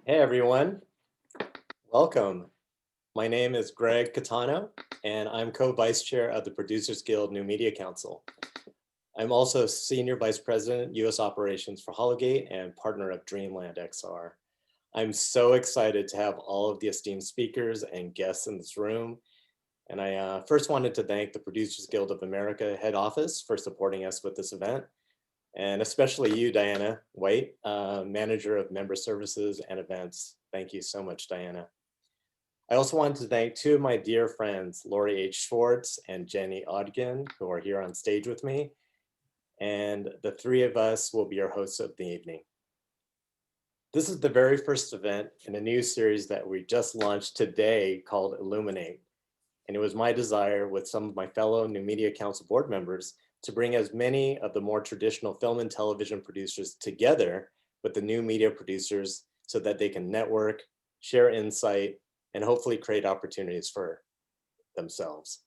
Hey everyone, welcome. My name is Gregg Katano, and I'm co-vice chair of the Producers Guild New Media Council. I'm also Senior Vice President, US Operations for HOLOGATE and partner of Dreamland XR. I'm so excited to have all of the esteemed speakers and guests in this room. And I first wanted to thank the Producers Guild of America head office for supporting us with this event. And especially you, Diana White, Manager of Member Services and Events. Thank you so much, Diana. I also wanted to thank two of my dear friends, Lori H. Schwartz and Jenni Ogden, who are here on stage with me. And the three of us will be your hosts of the evening. This is the very first event in a new series that we just launched today called Illuminate. And it was my desire with some of my fellow New Media Council board members to bring as many of the more traditional film and television producers together with the new media producers so that they can network, share insight, and hopefully create opportunities for themselves.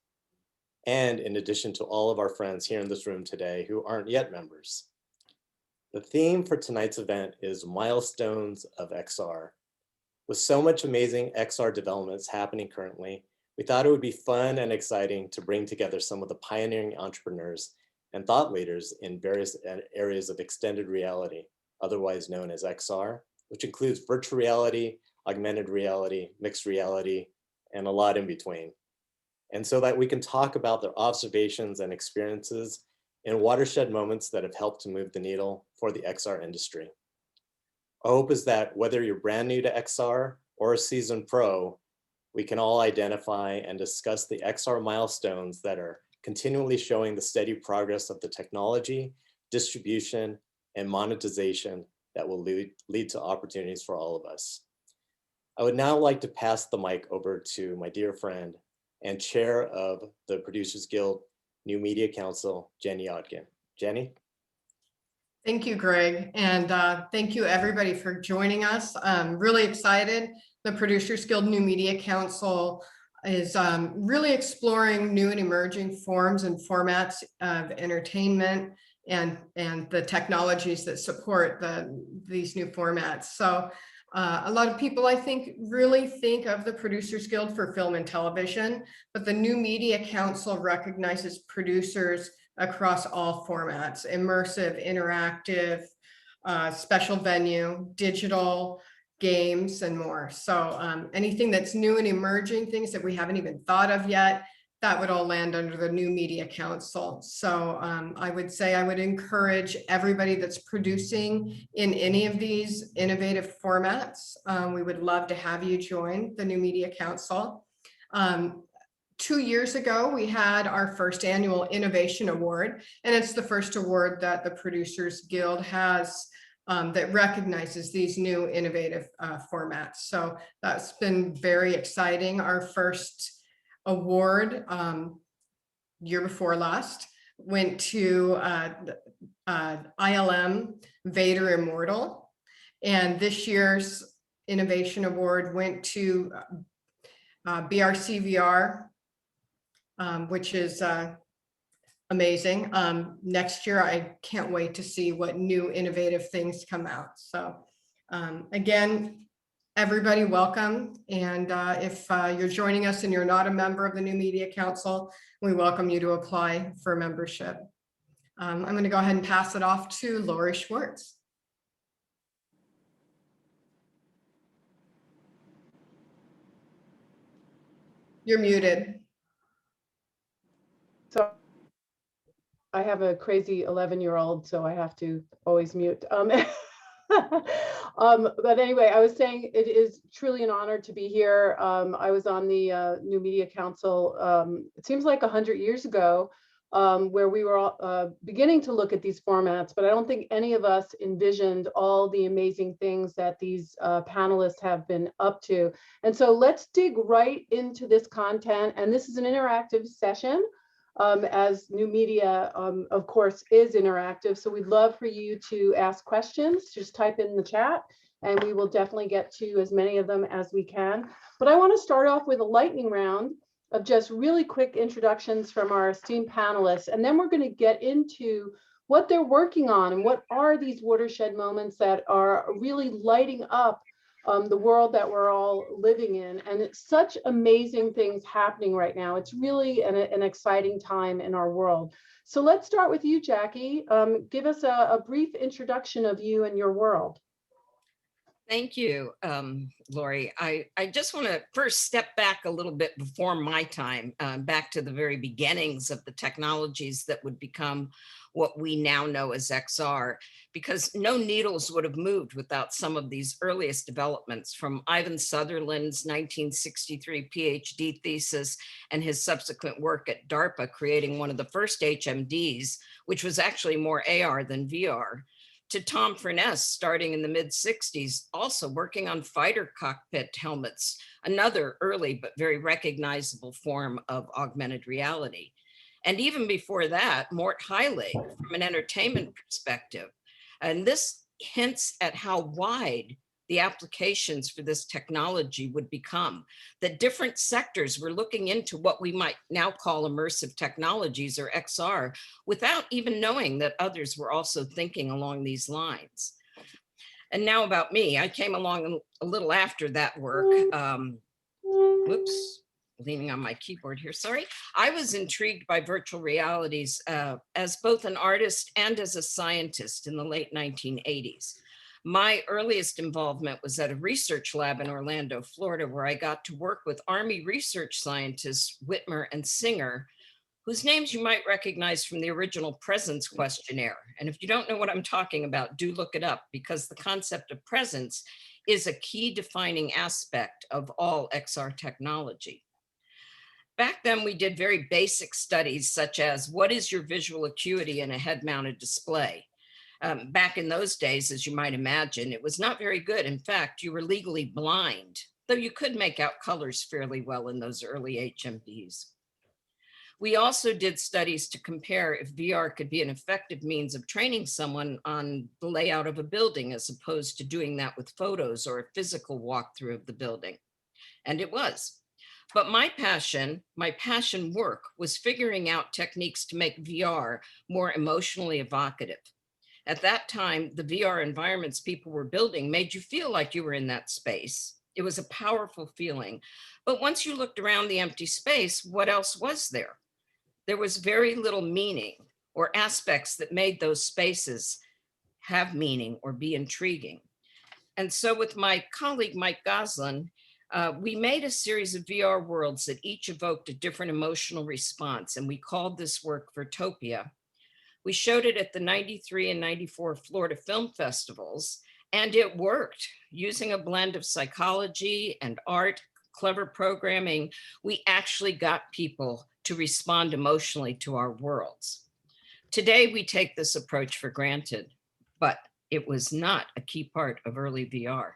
And in addition to all of our friends here in this room today who aren't yet members. The theme for tonight's event is Milestones of XR. With so much amazing XR developments happening currently, we thought it would be fun and exciting to bring together some of the pioneering entrepreneurs and thought leaders in various areas of extended reality, otherwise known as XR, which includes virtual reality, augmented reality, mixed reality, and a lot in between. And so that we can talk about their observations and experiences in watershed moments that have helped to move the needle for the XR industry. Our hope is that whether you're brand new to XR or a seasoned pro, we can all identify and discuss the XR milestones that are continually showing the steady progress of the technology, distribution, and monetization that will lead to opportunities for all of us. I would now like to pass the mic over to my dear friend and chair of the Producers Guild New Media Council, Jenni Ogden. Jenni? Thank you, Greg, and thank you everybody for joining us. I'm really excited. The Producers Guild New Media Council is really exploring new and emerging forms and formats of entertainment and the technologies that support these new formats. So a lot of people, I think, really think of the Producers Guild for film and television, but the New Media Council recognizes producers across all formats: immersive, interactive, special venue, digital, games, and more. So anything that's new and emerging, things that we haven't even thought of yet, that would all land under the New Media Council. So I would say I would encourage everybody that's producing in any of these innovative formats. We would love to have you join the New Media Council. 2 years ago, we had our first annual Innovation Award, and it's the first award that the Producers Guild has that recognizes these new innovative formats. So that's been very exciting. Our first award, year before last, went to ILM Vader Immortal, and this year's Innovation Award went to BRCVR, which is amazing. Next year, I can't wait to see what new innovative things come out. So again, everybody welcome. And if you're joining us and you're not a member of the New Media Council, we welcome you to apply for membership. I'm going to go ahead and pass it off to Lori Schwartz. You're muted. So I have a crazy 11-year-old, so I have to always mute. But anyway, I was saying it is truly an honor to be here. I was on the New Media Council, it seems like 100 years ago, where we were all, beginning to look at these formats, but I don't think any of us envisioned all the amazing things that these panelists have been up to. And so let's dig right into this content. And this is an interactive session. As new media, of course, is interactive. So we'd love for you to ask questions. Just type in the chat and we will definitely get to as many of them as we can. But I want to start off with a lightning round of just really quick introductions from our esteemed panelists. And then we're going to get into what they're working on and what are these watershed moments that are really lighting up the world that we're all living in. And it's such amazing things happening right now. It's really an exciting time in our world. So let's start with you, Jackie. Give us a brief introduction of you and your world. Thank you, Lori. I just want to first step back a little bit before my time, back to the very beginnings of the technologies that would become what we now know as XR, because no needles would have moved without some of these earliest developments, from Ivan Sutherland's 1963 PhD thesis and his subsequent work at DARPA, creating one of the first HMDs, which was actually more AR than VR, to Tom Furness starting in the mid-60s, also working on fighter cockpit helmets, another early but very recognizable form of augmented reality. And even before that, Mort Heilig from an entertainment perspective. And this hints at how wide the applications for this technology would become, that different sectors were looking into what we might now call immersive technologies, or XR, without even knowing that others were also thinking along these lines. And now about me, I came along a little after that work. Whoops, leaning on my keyboard here, sorry. I was intrigued by virtual realities as both an artist and as a scientist in the late 1980s. My earliest involvement was at a research lab in Orlando, Florida, where I got to work with Army research scientists Whitmer and Singer, whose names you might recognize from the original presence questionnaire. And if you don't know what I'm talking about, do look it up, because the concept of presence is a key defining aspect of all XR technology. Back then, we did very basic studies, such as what is your visual acuity in a head-mounted display? Back in those days, as you might imagine, it was not very good. In fact, you were legally blind, though you could make out colors fairly well in those early HMDs. We also did studies to compare if VR could be an effective means of training someone on the layout of a building, as opposed to doing that with photos or a physical walkthrough of the building. And it was. But my passion work, was figuring out techniques to make VR more emotionally evocative. At that time, the VR environments people were building made you feel like you were in that space. It was a powerful feeling. But once you looked around the empty space, what else was there? There was very little meaning or aspects that made those spaces have meaning or be intriguing. And so with my colleague, Mike Goslin, we made a series of VR worlds that each evoked a different emotional response, and we called this work Virtopia. We showed it at the 93 and 94 Florida Film Festivals, and it worked. Using a blend of psychology and art, clever programming, we actually got people to respond emotionally to our worlds. Today, we take this approach for granted, but it was not a key part of early VR.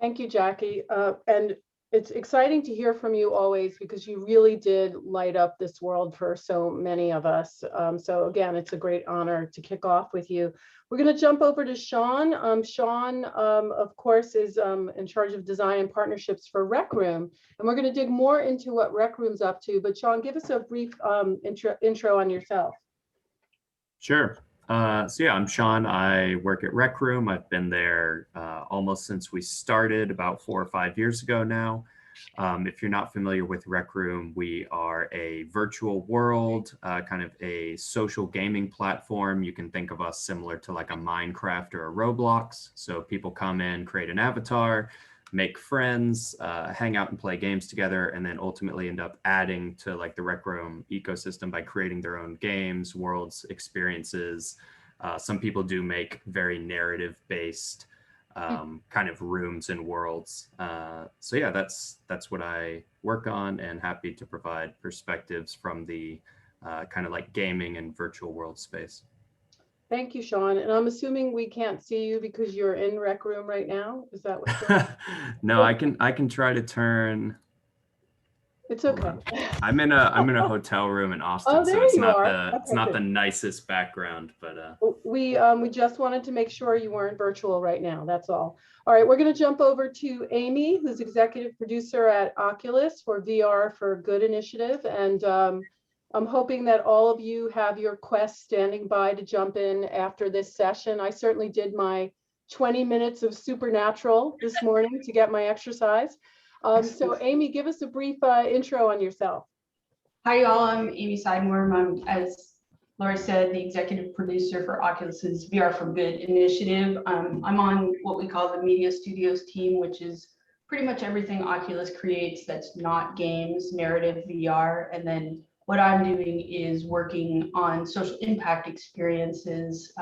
Thank you, Jackie. And it's exciting to hear from you always, because you really did light up this world for so many of us. So again, it's a great honor to kick off with you. We're going to jump over to Sean. Sean, of course, is in charge of design and partnerships for Rec Room. And we're going to dig more into what Rec Room's up to. But Sean, give us a brief intro on yourself. Sure. So yeah, I'm Sean. I work at Rec Room. I've been there almost since we started about 4 or 5 years ago now. If you're not familiar with Rec Room, we are a virtual world, kind of a social gaming platform. You can think of us similar to like a Minecraft or a Roblox. So people come in, create an avatar, make friends, hang out and play games together, and then ultimately end up adding to like the Rec Room ecosystem by creating their own games, worlds, experiences. Some people do make very narrative-based kind of rooms and worlds. So yeah, that's what I work on, and happy to provide perspectives from the kind of like gaming and virtual world space. Thank you, Sean. And I'm assuming we can't see you because you're in Rec Room right now. Is that what's No, I can try to turn. It's okay. I'm in a hotel room in Austin, Oh, there so it's you not are. it's not the nicest background, but we just wanted to make sure you weren't virtual right now. That's all. All right, we're going to jump over to Amy, who's executive producer at Oculus for VR for Good initiative, and I'm hoping that all of you have your Quest standing by to jump in after this session. I certainly did my 20 minutes of supernatural this morning to get my exercise. So Amy, give us a brief intro on yourself. Hi, y'all. I'm Amy Sidemore. I'm, as Laura said, the executive producer for Oculus's VR for Good initiative. I'm on what we call the Media Studios team, which is pretty much everything Oculus creates that's not games, narrative, VR. And then what I'm doing is working on social impact experiences.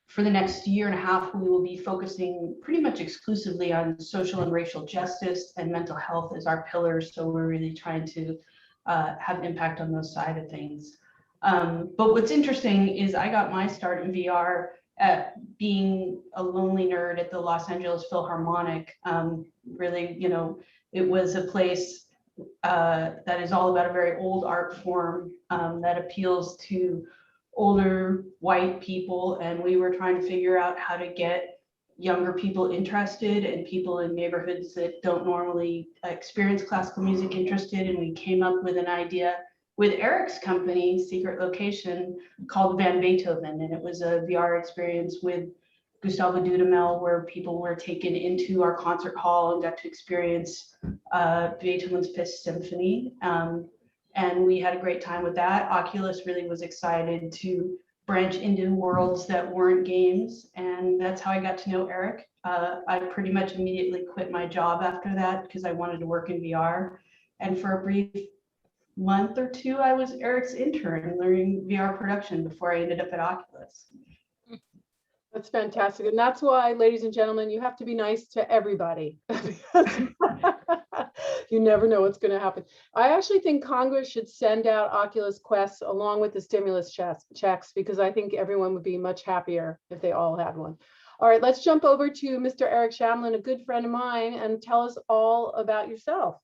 For the next year and a half, we will be focusing pretty much exclusively on social and racial justice and mental health as our pillars. So we're really trying to have impact on those side of things. But what's interesting is I got my start in VR at being a lonely nerd at the Los Angeles Philharmonic. Really, you know, it was a place that is all about a very old art form that appeals to older white people. And we were trying to figure out how to get younger people interested and people in neighborhoods that don't normally experience classical music interested. And we came up with an idea with Eric's company, Secret Location, called Van Beethoven. And it was a VR experience with Gustavo Dudamel, where people were taken into our concert hall and got to experience Beethoven's Fifth Symphony. And we had a great time with that. Oculus really was excited to branch into worlds that weren't games. And that's how I got to know Eric. I pretty much immediately quit my job after that because I wanted to work in VR. And for a brief month or two, I was Eric's intern learning VR production before I ended up at Oculus. That's fantastic. And that's why, ladies and gentlemen, you have to be nice to everybody. You never know what's going to happen. I actually think Congress should send out Oculus Quests along with the stimulus checks, because I think everyone would be much happier if they all had one. All right, let's jump over to Mr. Eric Shamlin, a good friend of mine, and tell us all about yourself.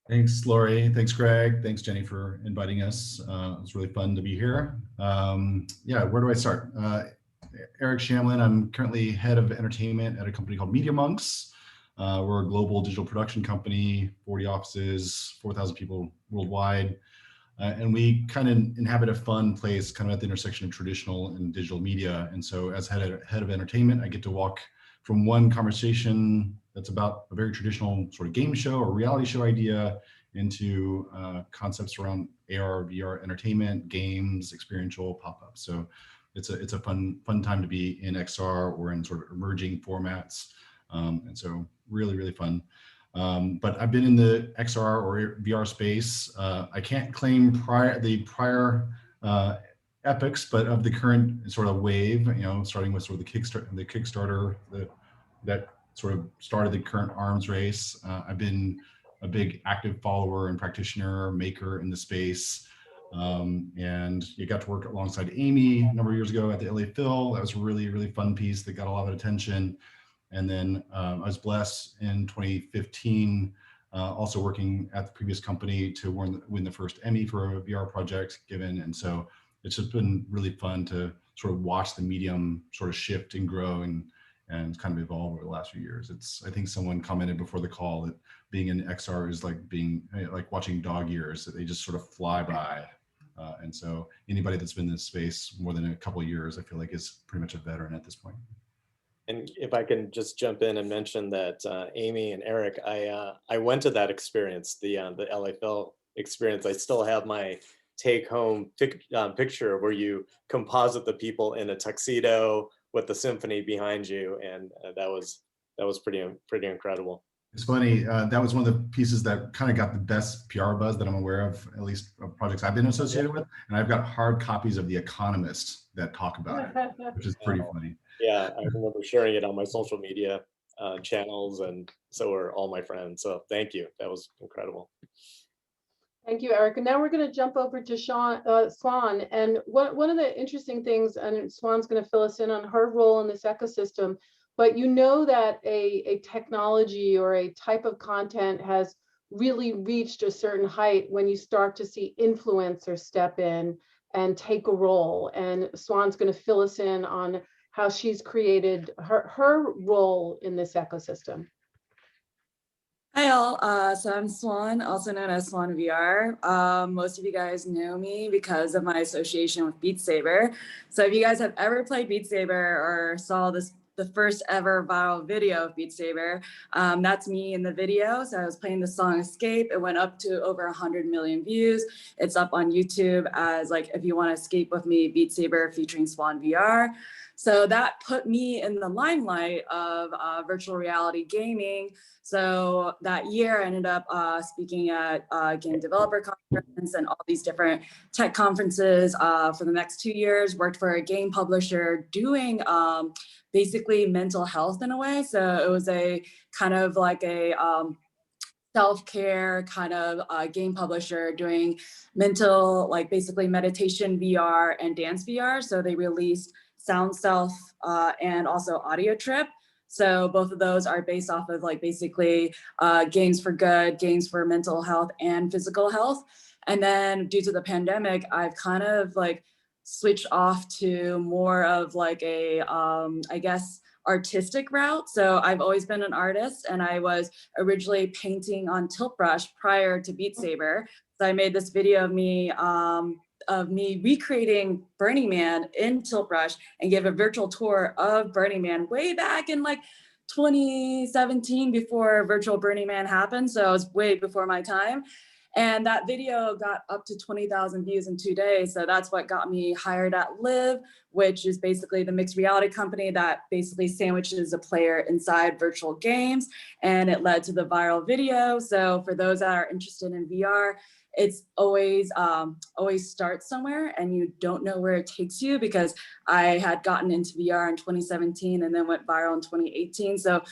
Thanks, Lori. Thanks, Greg. Thanks, Jenny, for inviting us. It was really fun to be here. Yeah, where do I start? Eric Shamlin. I'm currently head of entertainment at a company called Media Monks. We're a global digital production company, 40 offices, 4,000 people worldwide. And we kind of inhabit a fun place kind of at the intersection of traditional and digital media. And so as head of entertainment, I get to walk from one conversation that's about a very traditional sort of game show or reality show idea into concepts around AR, VR entertainment, games, experiential pop-ups. So it's a fun time to be in XR or in sort of emerging formats. And so really fun. But I've been in the XR or VR space. I can't claim the prior epics, but of the current sort of wave, you know, starting with sort of the Kickstarter that sort of started the current arms race. I've been a big active follower and practitioner, maker in the space. And you got to work alongside Amy a number of years ago at the LA Phil. That was a really fun piece that got a lot of attention. And then I was blessed in 2015, also working at the previous company to win the first Emmy for a VR project given. And so it's just been really fun to sort of watch the medium sort of shift and grow and kind of evolve over the last few years. I think someone commented before the call that being in XR is like watching dog years, that they just sort of fly by. And so anybody that's been in this space more than a couple of years, I feel like is pretty much a veteran at this point. And if I can just jump in and mention that Amy and Eric, I went to that experience, the LFL experience. I still have my take-home picture where you composite the people in a tuxedo with the symphony behind you, and that was pretty incredible. It's funny, that was one of the pieces that kind of got the best PR buzz that I'm aware of, at least of projects I've been associated with. And I've got hard copies of The Economist that talk about it, which is pretty funny. Yeah, I remember sharing it on my social media channels, and so are all my friends. So thank you. That was incredible. Thank you, Eric. And now we're going to jump over to Swan. And one of the interesting things, and Swan's going to fill us in on her role in this ecosystem, but you know that a technology or a type of content has really reached a certain height when you start to see influencers step in and take a role. And Swan's going to fill us in on how she's created her role in this ecosystem. Hi all, so I'm Swan, also known as Swan VR. Most of you guys know me because of my association with Beat Saber. So if you guys have ever played Beat Saber or saw the the first ever viral video of Beat Saber. That's me in the video. So I was playing the song Escape. It went up to over 100 million views. It's up on YouTube as like, if you want to escape with me, Beat Saber featuring Swan VR. So that put me in the limelight of virtual reality gaming. So that year I ended up speaking at Game Developer Conference and all these different tech conferences for the next 2 years, worked for a game publisher doing basically mental health in a way. So it was a kind of like a self-care kind of game publisher doing mental, like basically meditation VR and dance VR. So they released Sound Self and also Audio Trip. So both of those are based off of like basically games for good, games for mental health and physical health. And then due to the pandemic, I've kind of like switched off to more of like a, I guess, artistic route. So I've always been an artist, and I was originally painting on tilt brush prior to Beat Saber. So I made this video of me recreating Burning Man in tilt brush and give a virtual tour of Burning Man way back in like 2017 before virtual Burning Man happened. So it was way before my time. And that video got up to 20,000 views in 2 days. So that's what got me hired at Live, which is basically the mixed reality company that basically sandwiches a player inside virtual games. And it led to the viral video. So for those that are interested in VR, it's always starts somewhere and you don't know where it takes you, because I had gotten into VR in 2017 and then went viral in 2018. So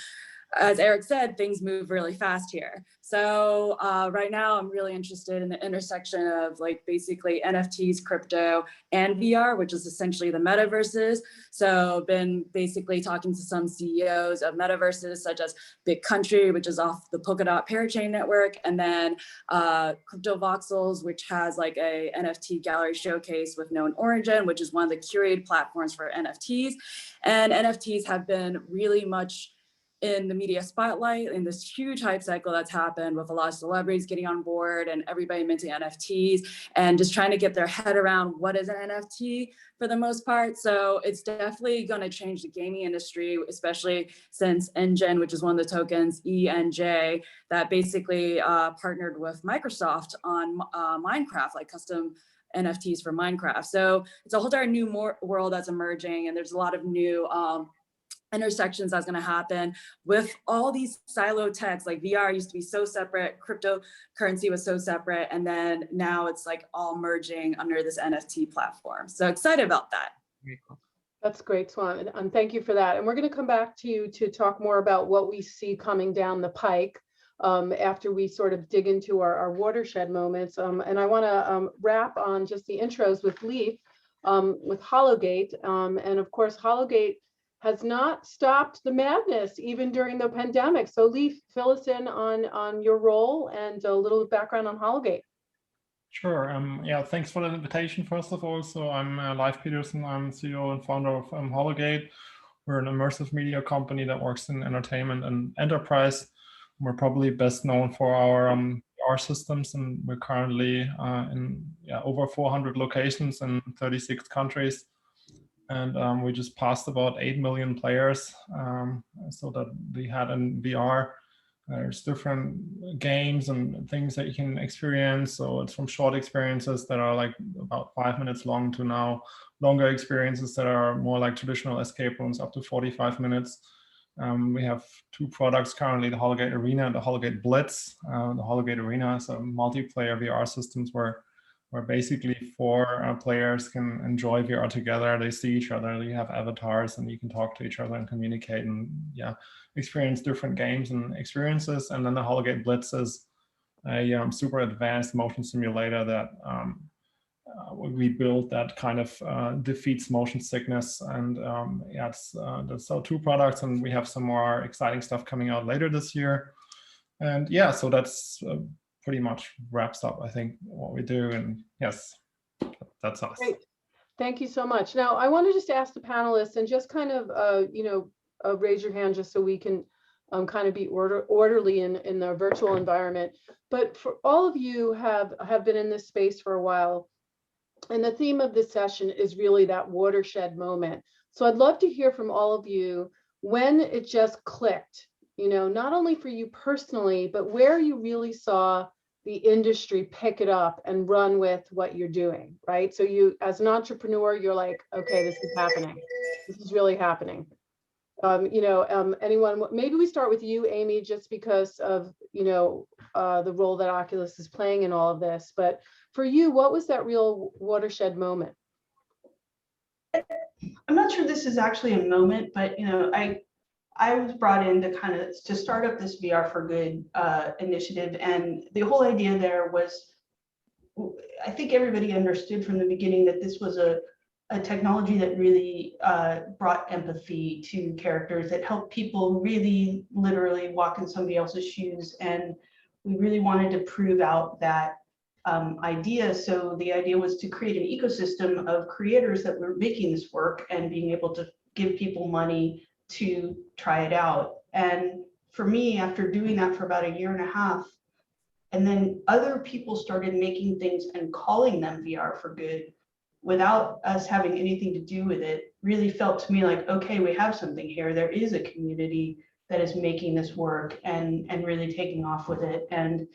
as Eric said, things move really fast here. So right now I'm really interested in the intersection of like basically NFTs, crypto, and VR, which is essentially the metaverses. So been basically talking to some CEOs of metaverses such as Big Country, which is off the Polkadot Parachain network, and then Crypto Voxels, which has like a NFT gallery showcase with Known Origin, which is one of the curated platforms for NFTs. And NFTs have been really much in the media spotlight in this huge hype cycle that's happened with a lot of celebrities getting on board and everybody minting NFTs and just trying to get their head around what is an NFT for the most part. So it's definitely going to change the gaming industry, especially since Engine, which is one of the tokens, ENJ, that basically partnered with Microsoft on Minecraft, like custom NFTs for Minecraft. So it's a whole entire new world that's emerging, and there's a lot of new intersections that's going to happen with all these silo techs. Like VR used to be so separate, cryptocurrency was so separate, and then now it's like all merging under this NFT platform. So excited about that. Very cool. That's great, Swan, and thank you for that. And we're going to come back to you to talk more about what we see coming down the pike after we sort of dig into our watershed moments. And I want to wrap on just the intros with Leif, with HOLOGATE. And of course, HOLOGATE has not stopped the madness even during the pandemic. So Leif, fill us in on your role and a little background on HOLOGATE. Sure. Yeah, thanks for the invitation, first of all. So I'm Leif Petersen. I'm CEO and founder of HOLOGATE. We're an immersive media company that works in entertainment and enterprise. We're probably best known for our VR systems, and we're currently in over 400 locations in 36 countries. And we just passed about 8 million players, so that we had in VR. There's different games and things that you can experience. So it's from short experiences that are like about 5 minutes long to now longer experiences that are more like traditional escape rooms, up to 45 minutes. We have 2 products currently, the HOLOGATE Arena and the HOLOGATE Blitz. The HOLOGATE Arena is a multiplayer VR systems where basically 4 players can enjoy VR together. They see each other, you have avatars, and you can talk to each other and communicate and experience different games and experiences. And then the HOLOGATE Blitz is a super advanced motion simulator that we built that kind of defeats motion sickness. And that's our 2 products, and we have some more exciting stuff coming out later this year. And so that's pretty much wraps up, I think, what we do. And yes, that's us. Great. Thank you so much. Now, I want to just ask the panelists and just kind of, raise your hand just so we can kind of be orderly in the virtual environment. But for all of you have been in this space for a while, and the theme of this session is really that watershed moment. So I'd love to hear from all of you. when it just clicked, you know, not only for you personally, but where you really saw the industry pick it up and run with what you're doing, right? So you, as an entrepreneur, you're like, okay, this is happening. This is really happening. Anyone, maybe we start with you, Amy, just because of, the role that Oculus is playing in all of this. But for you, what was that real watershed moment? I'm not sure this is actually a moment, but I was brought in to start up this VR for Good initiative, and the whole idea there was, I think everybody understood from the beginning that this was a technology that really brought empathy to characters, that helped people really literally walk in somebody else's shoes, and we really wanted to prove out that idea. So the idea was to create an ecosystem of creators that were making this work and being able to give people money to try it out. And for me, after doing that for about 1.5 years, and then other people started making things and calling them VR for Good without us having anything to do with it, really felt to me like, okay, we have something here. There is a community that is making this work and really taking off with it. And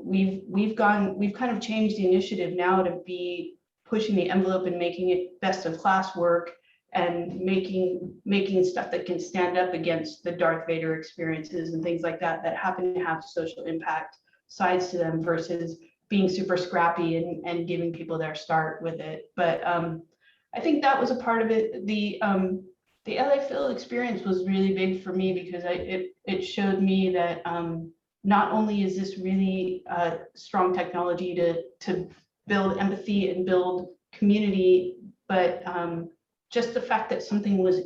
we've kind of changed the initiative now to be pushing the envelope and making it best of class work, and making stuff that can stand up against the Darth Vader experiences and things like that happen to have social impact sides to them, versus being super scrappy and giving people their start with it. But I think that was a part of it. The LA Phil experience was really big for me, because it showed me that not only is this really strong technology to build empathy and build community, but just the fact that something was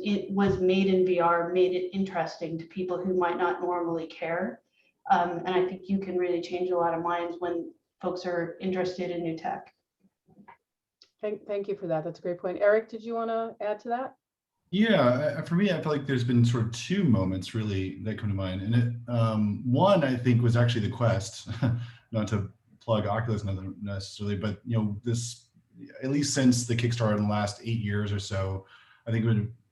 made in VR made it interesting to people who might not normally care. And I think you can really change a lot of minds when folks are interested in new tech. Thank you for that. That's a great point. Eric, did you want to add to that? Yeah, for me, I feel like there's been sort of two moments really that come to mind. And one, I think, was actually the Quest, not to plug Oculus necessarily, but this, at least since the Kickstarter in the last 8 years or so, I think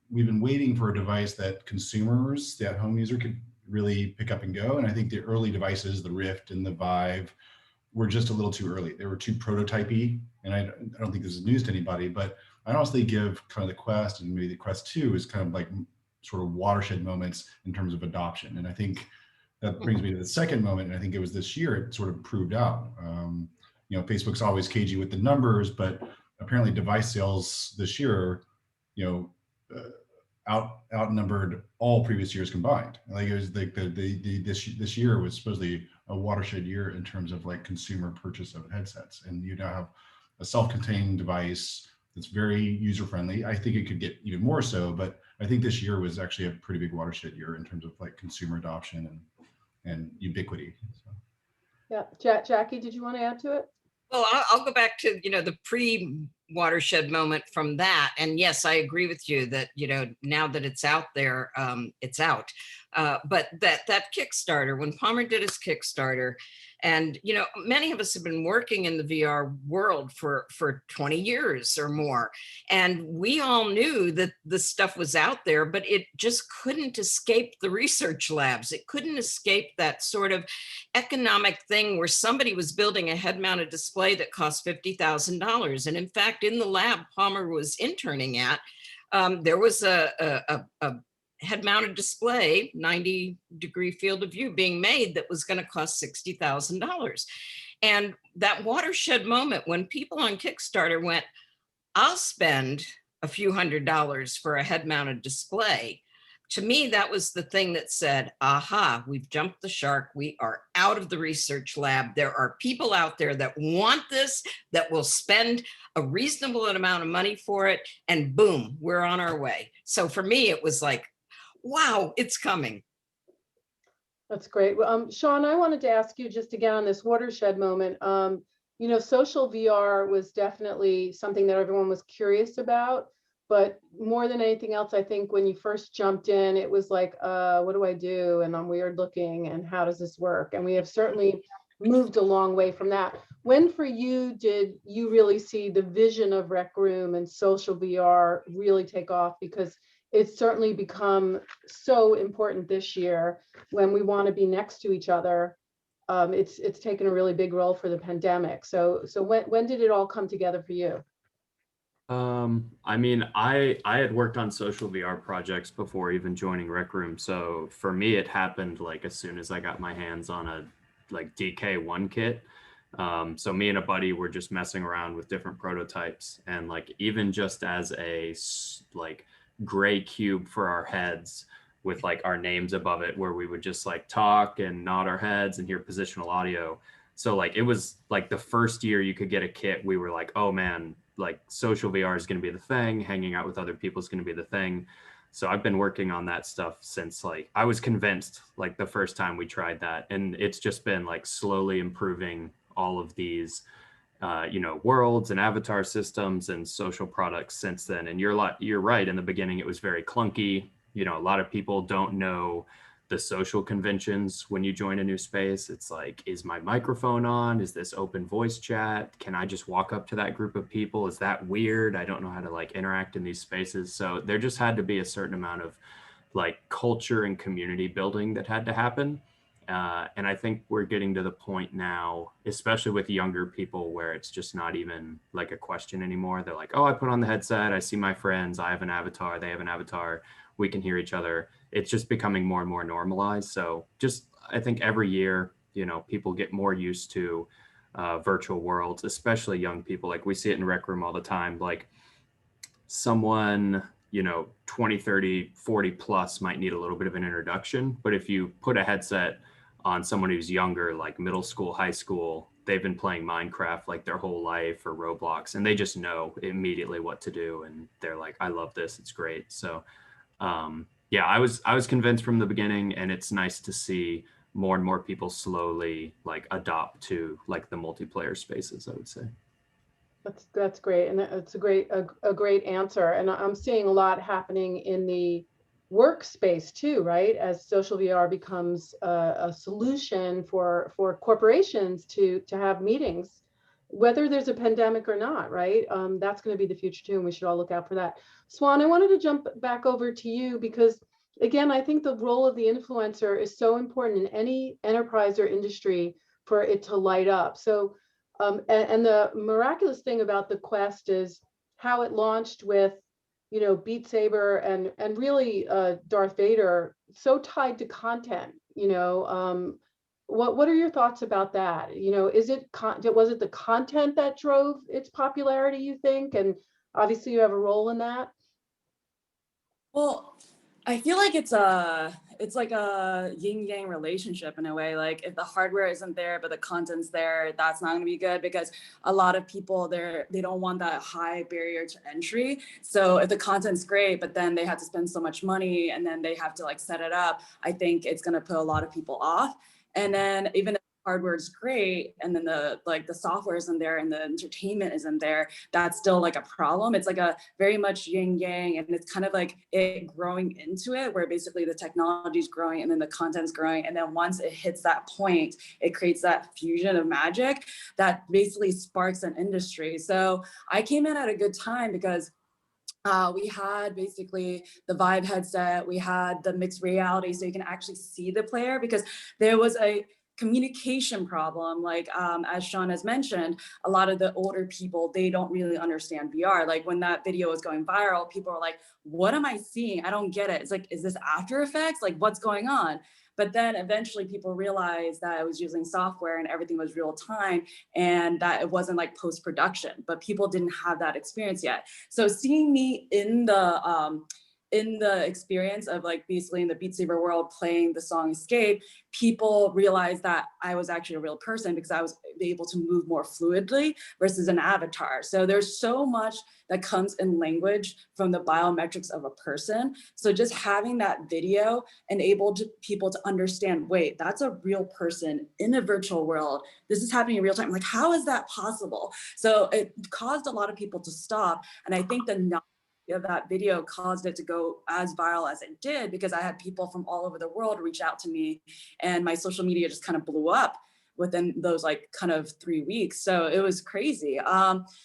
we've been waiting for a device that consumers, the at-home user, could really pick up and go. And I think the early devices, the Rift and the Vive, were just a little too early. They were too prototypey, and I don't think this is news to anybody, but I honestly give kind of the Quest and maybe the Quest 2 is kind of like sort of watershed moments in terms of adoption. And I think that brings me to the second moment, and I think it was this year it sort of proved out. Facebook's always cagey with the numbers, but apparently device sales this year, outnumbered all previous years combined. Like, it was like this year was supposedly a watershed year in terms of like consumer purchase of headsets, and you now have a self-contained device that's very user-friendly. I think it could get even more so, but I think this year was actually a pretty big watershed year in terms of like consumer adoption and ubiquity. So. Yeah, Jackie, did you want to add to it? Well, I'll go back to, the pre-watershed moment from that. And yes, I agree with you that, now that it's out there, it's out. But that Kickstarter, when Palmer did his Kickstarter, and, many of us have been working in the VR world for 20 years or more. And we all knew that the stuff was out there, but it just couldn't escape the research labs. It couldn't escape that sort of economic thing where somebody was building a head-mounted display that cost $50,000. And in fact, in the lab Palmer was interning at, there was a head-mounted display, 90-degree field of view being made that was going to cost $60,000. And that watershed moment when people on Kickstarter went, I'll spend a few $100s for a head-mounted display. To me, that was the thing that said, aha, we've jumped the shark. We are out of the research lab. There are people out there that want this, that will spend a reasonable amount of money for it, and boom, we're on our way. So for me, it was like, wow, it's coming. That's great. Sean, I wanted to ask you just again on this watershed moment. Social VR was definitely something that everyone was curious about, but more than anything else, I think when you first jumped in, it was like, what do I do? And I'm weird looking, and how does this work? And we have certainly moved a long way from that. When for you did you really see the vision of Rec Room and social VR really take off? Because it's certainly become so important this year when we want to be next to each other. It's taken a really big role for the pandemic. So when did it all come together for you? I mean, I had worked on social VR projects before even joining Rec Room. So for me, it happened like as soon as I got my hands on a like DK1 kit. So me and a buddy were just messing around with different prototypes, and like even just as a like gray cube for our heads with like our names above it, where we would just like talk and nod our heads and hear positional audio. So like it was like the first year you could get a kit, we were like, oh man, like social VR is going to be the thing, hanging out with other people is going to be the thing. So I've been working on that stuff since like I was convinced like the first time we tried that, and it's just been like slowly improving all of these you know, worlds and avatar systems and social products since then. And you're right, in the beginning it was very clunky. You know, a lot of people don't know the social conventions when you join a new space. It's like, is my microphone on? Is this open voice chat? Can I just walk up to that group of people? Is that weird? I don't know how to like interact in these spaces. So there just had to be a certain amount of like culture and community building that had to happen. And I think we're getting to the point now, especially with younger people, where it's just not even like a question anymore. They're like, oh, I put on the headset, I see my friends, I have an avatar, they have an avatar, we can hear each other. It's just becoming more and more normalized. So just, I think every year, you know, people get more used to virtual worlds, especially young people. Like we see it in Rec Room all the time. Like someone, you know, 20, 30, 40 plus might need a little bit of an introduction. But if you put a headset on someone who's younger, like middle school, high school, they've been playing Minecraft like their whole life, or Roblox, and they just know immediately what to do. And they're like, I love this, it's great. So yeah, I was convinced from the beginning, and it's nice to see more and more people slowly like adopt to like the multiplayer spaces, I would say. That's great, and it's a great answer. And I'm seeing a lot happening in the workspace too, right? As social VR becomes a solution for corporations to have meetings, whether there's a pandemic or not, right? That's going to be the future too, and we should all look out for that. Swan, I wanted to jump back over to you because, again, I think the role of the influencer is so important in any enterprise or industry for it to light up. So, and the miraculous thing about the Quest is how it launched with, you know, Beat Saber and really Darth Vader, so tied to content. You know, what are your thoughts about that? You know, was it the content that drove its popularity, you think? And obviously you have a role in that. Well, I feel like it's like a yin yang relationship in a way. Like if the hardware isn't there but the content's there, that's not going to be good, because a lot of people they don't want that high barrier to entry. So if the content's great but then they have to spend so much money and then they have to like set it up, I think it's going to put a lot of people off. And then even if hardware is great and then the software isn't there and the entertainment isn't there, that's still like a problem. It's like a very much yin yang, and it's kind of like it growing into it, where basically the technology is growing and then the content's growing, and then once it hits that point, it creates that fusion of magic that basically sparks an industry. So I came in at a good time because we had basically the Vive headset, we had the mixed reality, so you can actually see the player, because there was a communication problem. Like as Sean has mentioned, a lot of the older people, they don't really understand VR. Like when that video was going viral, people were like, what am I seeing? I don't get it. It's like, is this After Effects? Like what's going on? But then eventually people realized that I was using software and everything was real time, and that it wasn't like post-production, but people didn't have that experience yet. So seeing me in the experience of like basically in the Beat Saber world playing the song Escape, people realized that I was actually a real person because I was able to move more fluidly versus an avatar. So there's so much that comes in language from the biometrics of a person. So just having that video enabled people to understand, wait, that's a real person in a virtual world. This is happening in real time. Like, how is that possible? So it caused a lot of people to stop. And I think the that video caused it to go as viral as it did, because I had people from all over the world reach out to me and my social media just kind of blew up. within those like kind of 3 weeks. So it was crazy.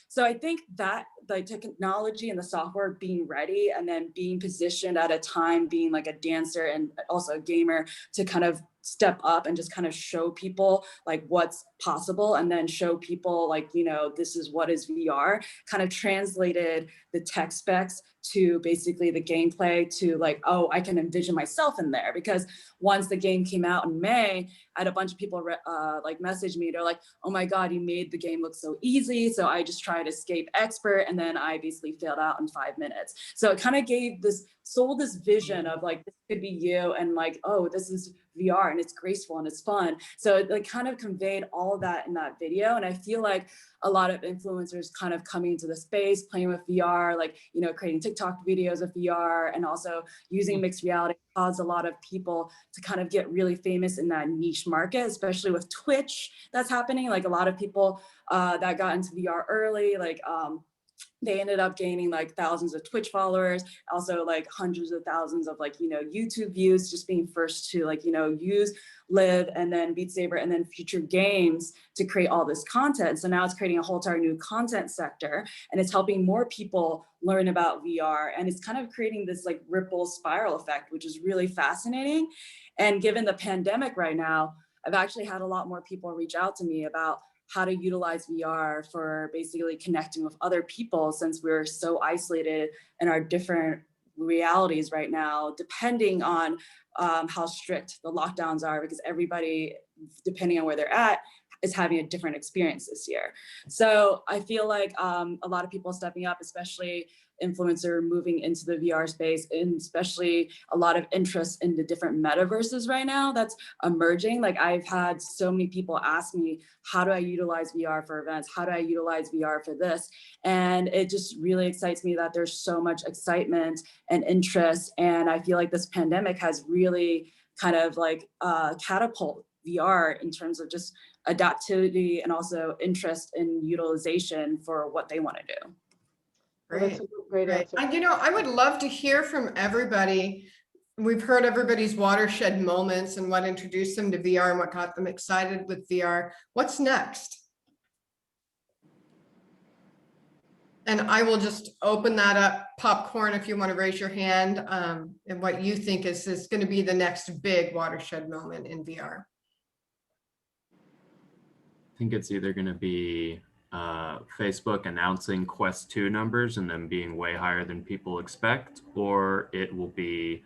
So I think that the technology and the software being ready and then being positioned at a time being like a dancer and also a gamer to kind of step up and just kind of show people like what's possible and then show people like, you know, this is what is VR, kind of translated the tech specs to basically the gameplay to like, oh, I can envision myself in there. Because once the game came out in May, I had a bunch of people like message me. They're like, oh my God, you made the game look so easy. So I just tried Escape Expert and then I basically failed out in 5 minutes. So it kind of gave this, sold this vision of like, this could be you and like, oh, this is VR and it's graceful and it's fun. So it like kind of conveyed all of that in that video. And I feel like a lot of influencers kind of coming into the space, playing with VR, like, you know, creating TikTok videos of VR and also using mixed reality caused a lot of people to kind of get really famous in that niche market, especially with Twitch that's happening. Like a lot of people that got into VR early, like they ended up gaining like thousands of Twitch followers, also like hundreds of thousands of like, you know, YouTube views, just being first to like, you know, use Live and then Beat Saber and then future games to create all this content. So now it's creating a whole entire new content sector and it's helping more people learn about VR. And it's kind of creating this like ripple spiral effect, which is really fascinating. And given the pandemic right now, I've actually had a lot more people reach out to me about how to utilize VR for basically connecting with other people since we're so isolated in our different realities right now, depending on how strict the lockdowns are, because everybody, depending on where they're at, is having a different experience this year. So I feel like a lot of people stepping up, especially influencer moving into the VR space, and especially a lot of interest in the different metaverses right now that's emerging. Like I've had so many people ask me, how do I utilize VR for events? How do I utilize VR for this? And it just really excites me that there's so much excitement and interest. And I feel like this pandemic has really kind of like catapult VR in terms of just adaptivity and also interest in utilization for what they want to do. Great. That's a great answer. And you know, I would love to hear from everybody. We've heard everybody's watershed moments and what introduced them to VR and what got them excited with VR. What's next? And I will just open that up, popcorn, if you want to raise your hand, and what you think is going to be the next big watershed moment in VR. I think it's either going to be Facebook announcing Quest 2 numbers and them being way higher than people expect, or it will be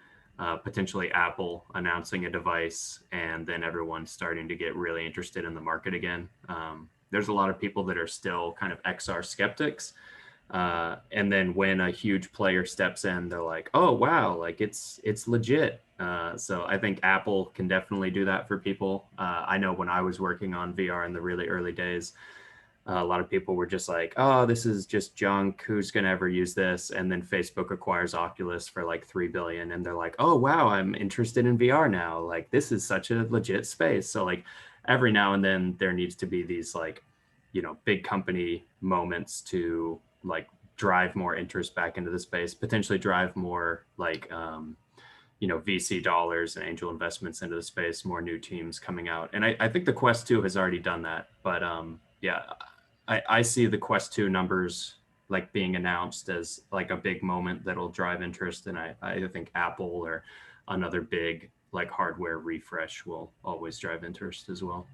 potentially Apple announcing a device and then everyone starting to get really interested in the market again. There's a lot of people that are still kind of XR skeptics. And then when a huge player steps in, they're like, oh, wow, like it's legit. So I think Apple can definitely do that for people. I know when I was working on VR in the really early days, a lot of people were just like, oh, this is just junk. Who's going to ever use this? And then Facebook acquires Oculus for like $3 billion. And they're like, oh, wow, I'm interested in VR now. Like, this is such a legit space. So like every now and then there needs to be these like, you know, big company moments to like drive more interest back into the space, potentially drive more like, you know, VC dollars and angel investments into the space, more new teams coming out. And I think the Quest 2 has already done that. But yeah, I see the Quest 2 numbers like being announced as like a big moment that'll drive interest. And I think Apple or another big like hardware refresh will always drive interest as well.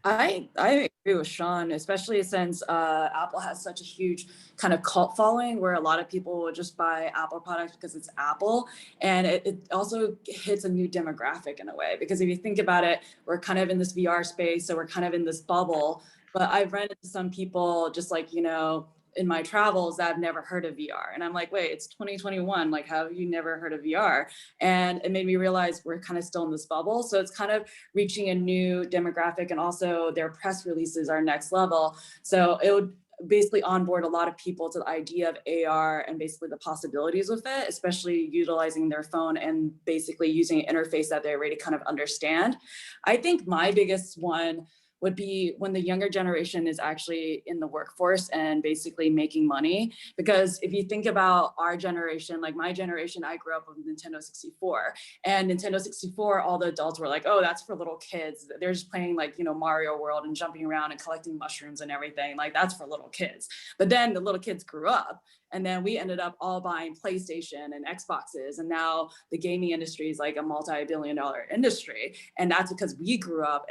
I agree with Sean, especially since Apple has such a huge kind of cult following where a lot of people will just buy Apple products because it's Apple. And it also hits a new demographic in a way, because if you think about it, we're kind of in this VR space, so we're kind of in this bubble. But I've run into some people just like, you know, in my travels that I've never heard of VR. And I'm like, wait, it's 2021. Like, how have you never heard of VR? And it made me realize we're kind of still in this bubble. So it's kind of reaching a new demographic, and also their press releases are next level. So it would basically onboard a lot of people to the idea of AR and basically the possibilities with it, especially utilizing their phone and basically using an interface that they already kind of understand. I think my biggest one would be when the younger generation is actually in the workforce and basically making money. Because if you think about our generation, like my generation, I grew up with Nintendo 64, and Nintendo 64, all the adults were like, oh, that's for little kids. They're just playing like, Mario World and jumping around and collecting mushrooms and everything. Like that's for little kids. But then the little kids grew up, and then we ended up all buying PlayStation and Xboxes. And now the gaming industry is like a multi-billion-dollar industry. And that's because we grew up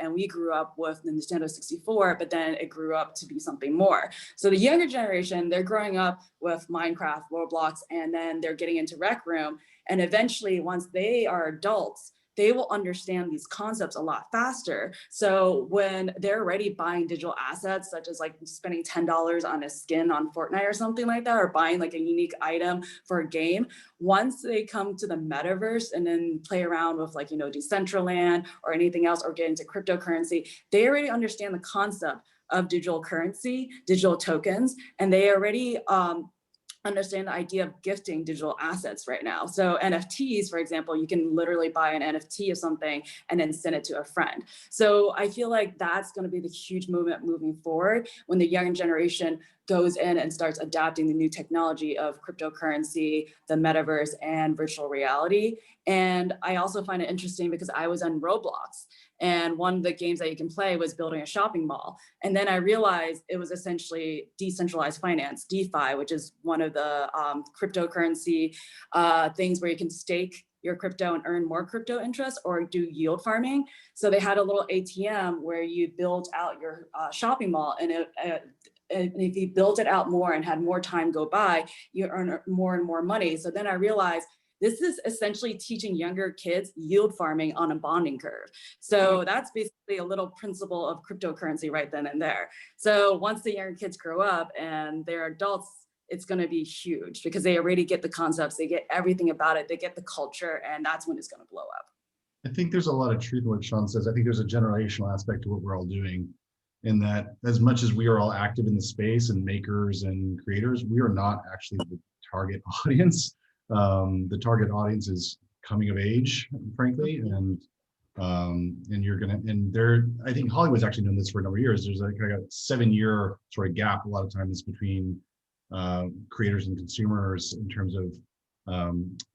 with the Nintendo 64, but then it grew up to be something more. So the younger generation, they're growing up with Minecraft, Roblox, and then they're getting into Rec Room. And eventually, once they are adults, they will understand these concepts a lot faster. So when they're already buying digital assets, such as like spending $10 on a skin on Fortnite or something like that, or buying like a unique item for a game, once they come to the metaverse and then play around with like, Decentraland or anything else, or get into cryptocurrency, they already understand the concept of digital currency, digital tokens, and they already understand the idea of gifting digital assets right now. So NFTs, for example, you can literally buy an NFT of something and then send it to a friend. So I feel like that's going to be the huge movement moving forward when the younger generation goes in and starts adapting the new technology of cryptocurrency, the metaverse, and virtual reality. And I also find it interesting because I was on Roblox, and one of the games that you can play was building a shopping mall. And then I realized it was essentially decentralized finance, DeFi, which is one of the cryptocurrency things where you can stake your crypto and earn more crypto interest or do yield farming. So they had a little ATM where you build out your shopping mall, and if you built it out more and had more time go by, you earn more and more money. So then I realized this is essentially teaching younger kids yield farming on a bonding curve. So that's basically a little principle of cryptocurrency right then and there. So once the younger kids grow up and they're adults, it's going to be huge because they already get the concepts, they get everything about it, they get the culture, and that's when it's going to blow up. I think there's a lot of truth in what Sean says. I think there's a generational aspect to what we're all doing, in that as much as we are all active in the space and makers and creators, we are not actually the target audience. The target audience is coming of age, frankly, and I think Hollywood's actually known this for a number of years. There's like a 7-year sort of gap a lot of times between creators and consumers in terms of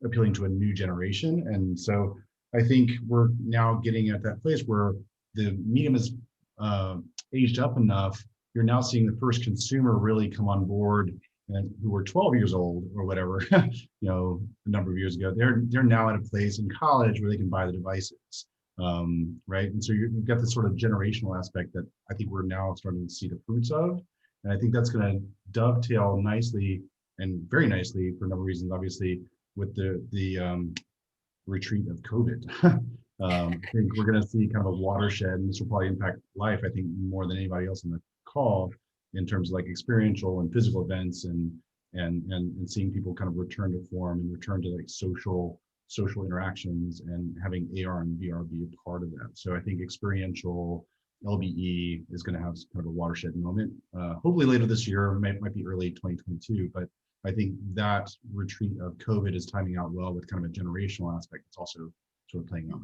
appealing to a new generation. And so I think we're now getting at that place where the medium is aged up enough. You're now seeing the first consumer really come on board, and who were 12 years old or whatever, a number of years ago. They're now at a place in college where they can buy the devices, right? And so you've got this sort of generational aspect that I think we're now starting to see the fruits of. And I think that's going to dovetail nicely, and very nicely for a number of reasons, obviously, with the retreat of COVID. I think we're going to see kind of a watershed, and this will probably impact life, I think, more than anybody else on the call, in terms of like experiential and physical events, and seeing people kind of return to form and return to like social interactions, and having AR and VR be a part of that. So I think experiential LBE is going to have kind of a watershed moment, hopefully later this year, might be early 2022, but I think that retreat of COVID is timing out well with kind of a generational aspect. It's also sort of playing out.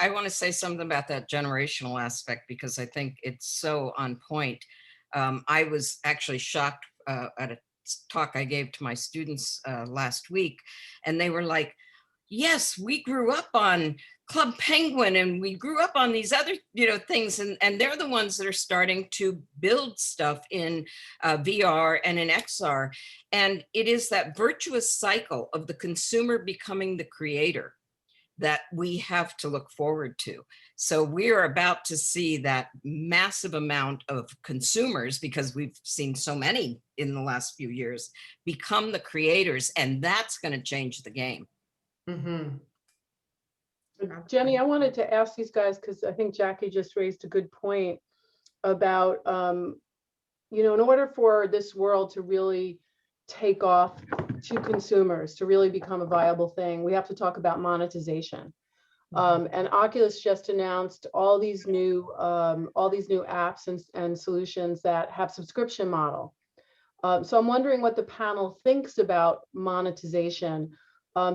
I want to say something about that generational aspect because I think it's so on point. I was actually shocked at a talk I gave to my students last week, and they were like, yes, we grew up on Club Penguin and we grew up on these other things, and they're the ones that are starting to build stuff in VR and in XR. And it is that virtuous cycle of the consumer becoming the creator that we have to look forward to. So we're about to see that massive amount of consumers, because we've seen so many in the last few years, become the creators, and that's going to change the game. Mm-hmm. Jenni, I wanted to ask these guys, because I think Jackie just raised a good point about, in order for this world to really take off to consumers, to really become a viable thing, we have to talk about monetization. And Oculus just announced all these new apps and solutions that have subscription model. So I'm wondering what the panel thinks about monetization.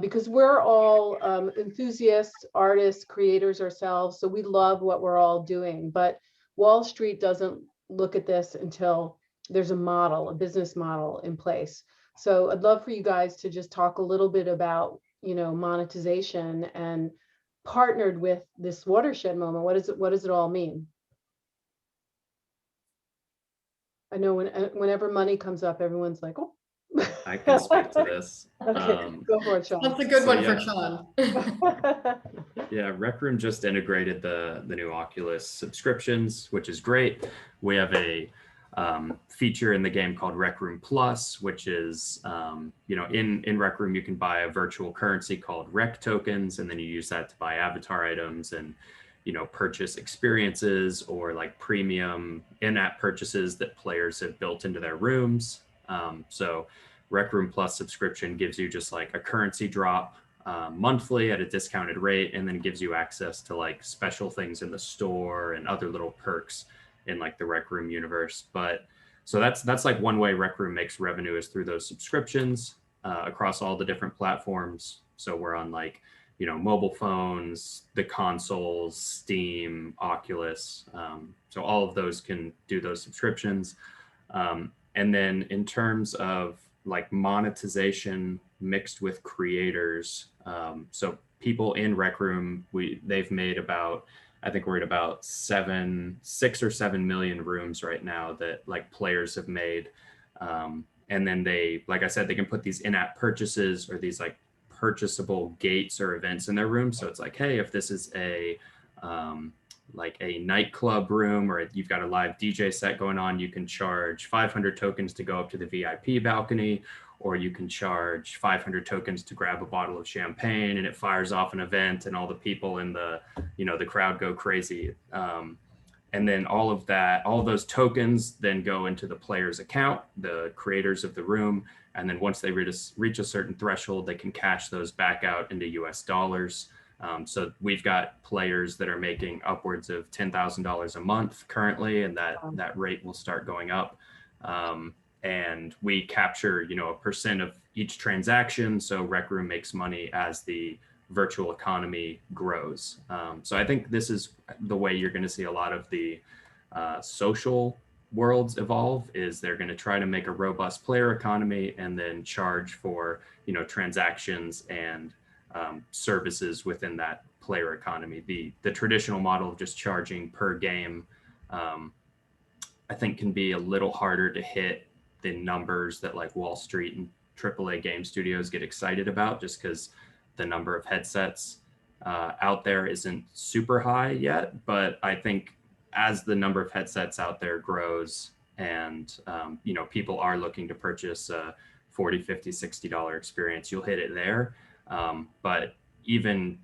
because we're all enthusiasts, artists, creators ourselves. So we love what we're all doing. But Wall Street doesn't look at this until there's a model, a business model in place. So I'd love for you guys to just talk a little bit about, monetization and partnered with this watershed moment. What does it all mean? I know whenever money comes up, everyone's like, oh. I can speak to this. Okay, go for it, Sean. That's a good So, one yeah. for Sean. Yeah, Rec Room just integrated the new Oculus subscriptions, which is great. We have a feature in the game called Rec Room Plus, which is, in Rec Room, you can buy a virtual currency called Rec tokens, and then you use that to buy avatar items and, purchase experiences or like premium in-app purchases that players have built into their rooms. So Rec Room Plus subscription gives you just like a currency drop monthly at a discounted rate, and then gives you access to like special things in the store and other little perks in like the Rec Room universe. But so that's like one way Rec Room makes revenue is through those subscriptions across all the different platforms. So we're on like, mobile phones, the consoles, Steam, Oculus. So all of those can do those subscriptions. And then in terms of like monetization mixed with creators, so people in Rec Room, they've made about, I think we're at about 6 or 7 million rooms right now that like players have made. And then they, like I said, they can put these in-app purchases or these like purchasable gates or events in their room. So it's like, hey, if this is like a nightclub room or you've got a live DJ set going on, you can charge 500 tokens to go up to the VIP balcony, or you can charge 500 tokens to grab a bottle of champagne and it fires off an event and all the people in the, the crowd go crazy. And then all of those tokens then go into the player's account, the creators of the room. And then once they reach a certain threshold, they can cash those back out into US dollars. So we've got players that are making upwards of $10,000 a month currently, and that rate will start going up. And we capture, a percent of each transaction. So Rec Room makes money as the virtual economy grows. So I think this is the way you're going to see a lot of the social worlds evolve, is they're going to try to make a robust player economy and then charge for, transactions and services within that player economy. The traditional model of just charging per game, I think can be a little harder to hit the numbers that like Wall Street and AAA game studios get excited about, just because the number of headsets out there isn't super high yet. But I think as the number of headsets out there grows and, people are looking to purchase a $40, $50, $60 experience, you'll hit it there. But even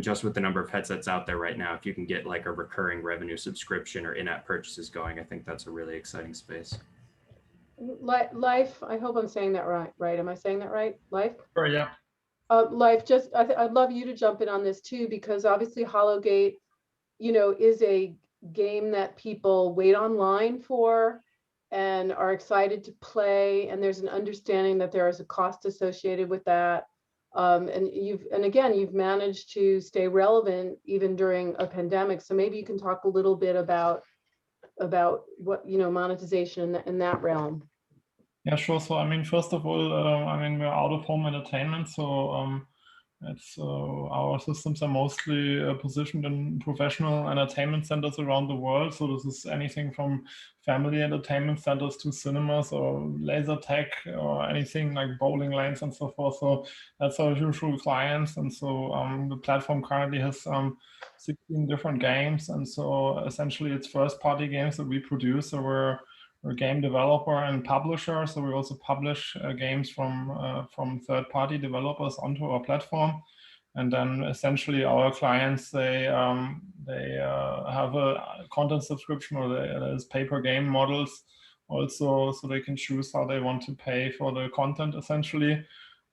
just with the number of headsets out there right now, if you can get like a recurring revenue subscription or in-app purchases going, I think that's a really exciting space. Leif, I hope I'm saying that right. Am I saying that right, Leif? Sure, yeah. Leif, I'd love you to jump in on this too, because obviously HOLOGATE, is a game that people wait online for and are excited to play. And there's an understanding that there is a cost associated with that. And you've managed to stay relevant even during a pandemic. So maybe you can talk a little bit about what, monetization in that realm. Yeah, sure. So, first of all, we're out-of-home entertainment. So our systems are mostly positioned in professional entertainment centers around the world. So this is anything from family entertainment centers to cinemas or laser tag or anything like bowling lanes and so forth. So that's our usual clients. And so the platform currently has 16 different games. And so essentially it's first-party games that we produce. So we're a game developer and publisher, so we also publish games from third-party developers onto our platform, and then essentially our clients they have a content subscription, or there's pay-per-game models also, so they can choose how they want to pay for the content essentially.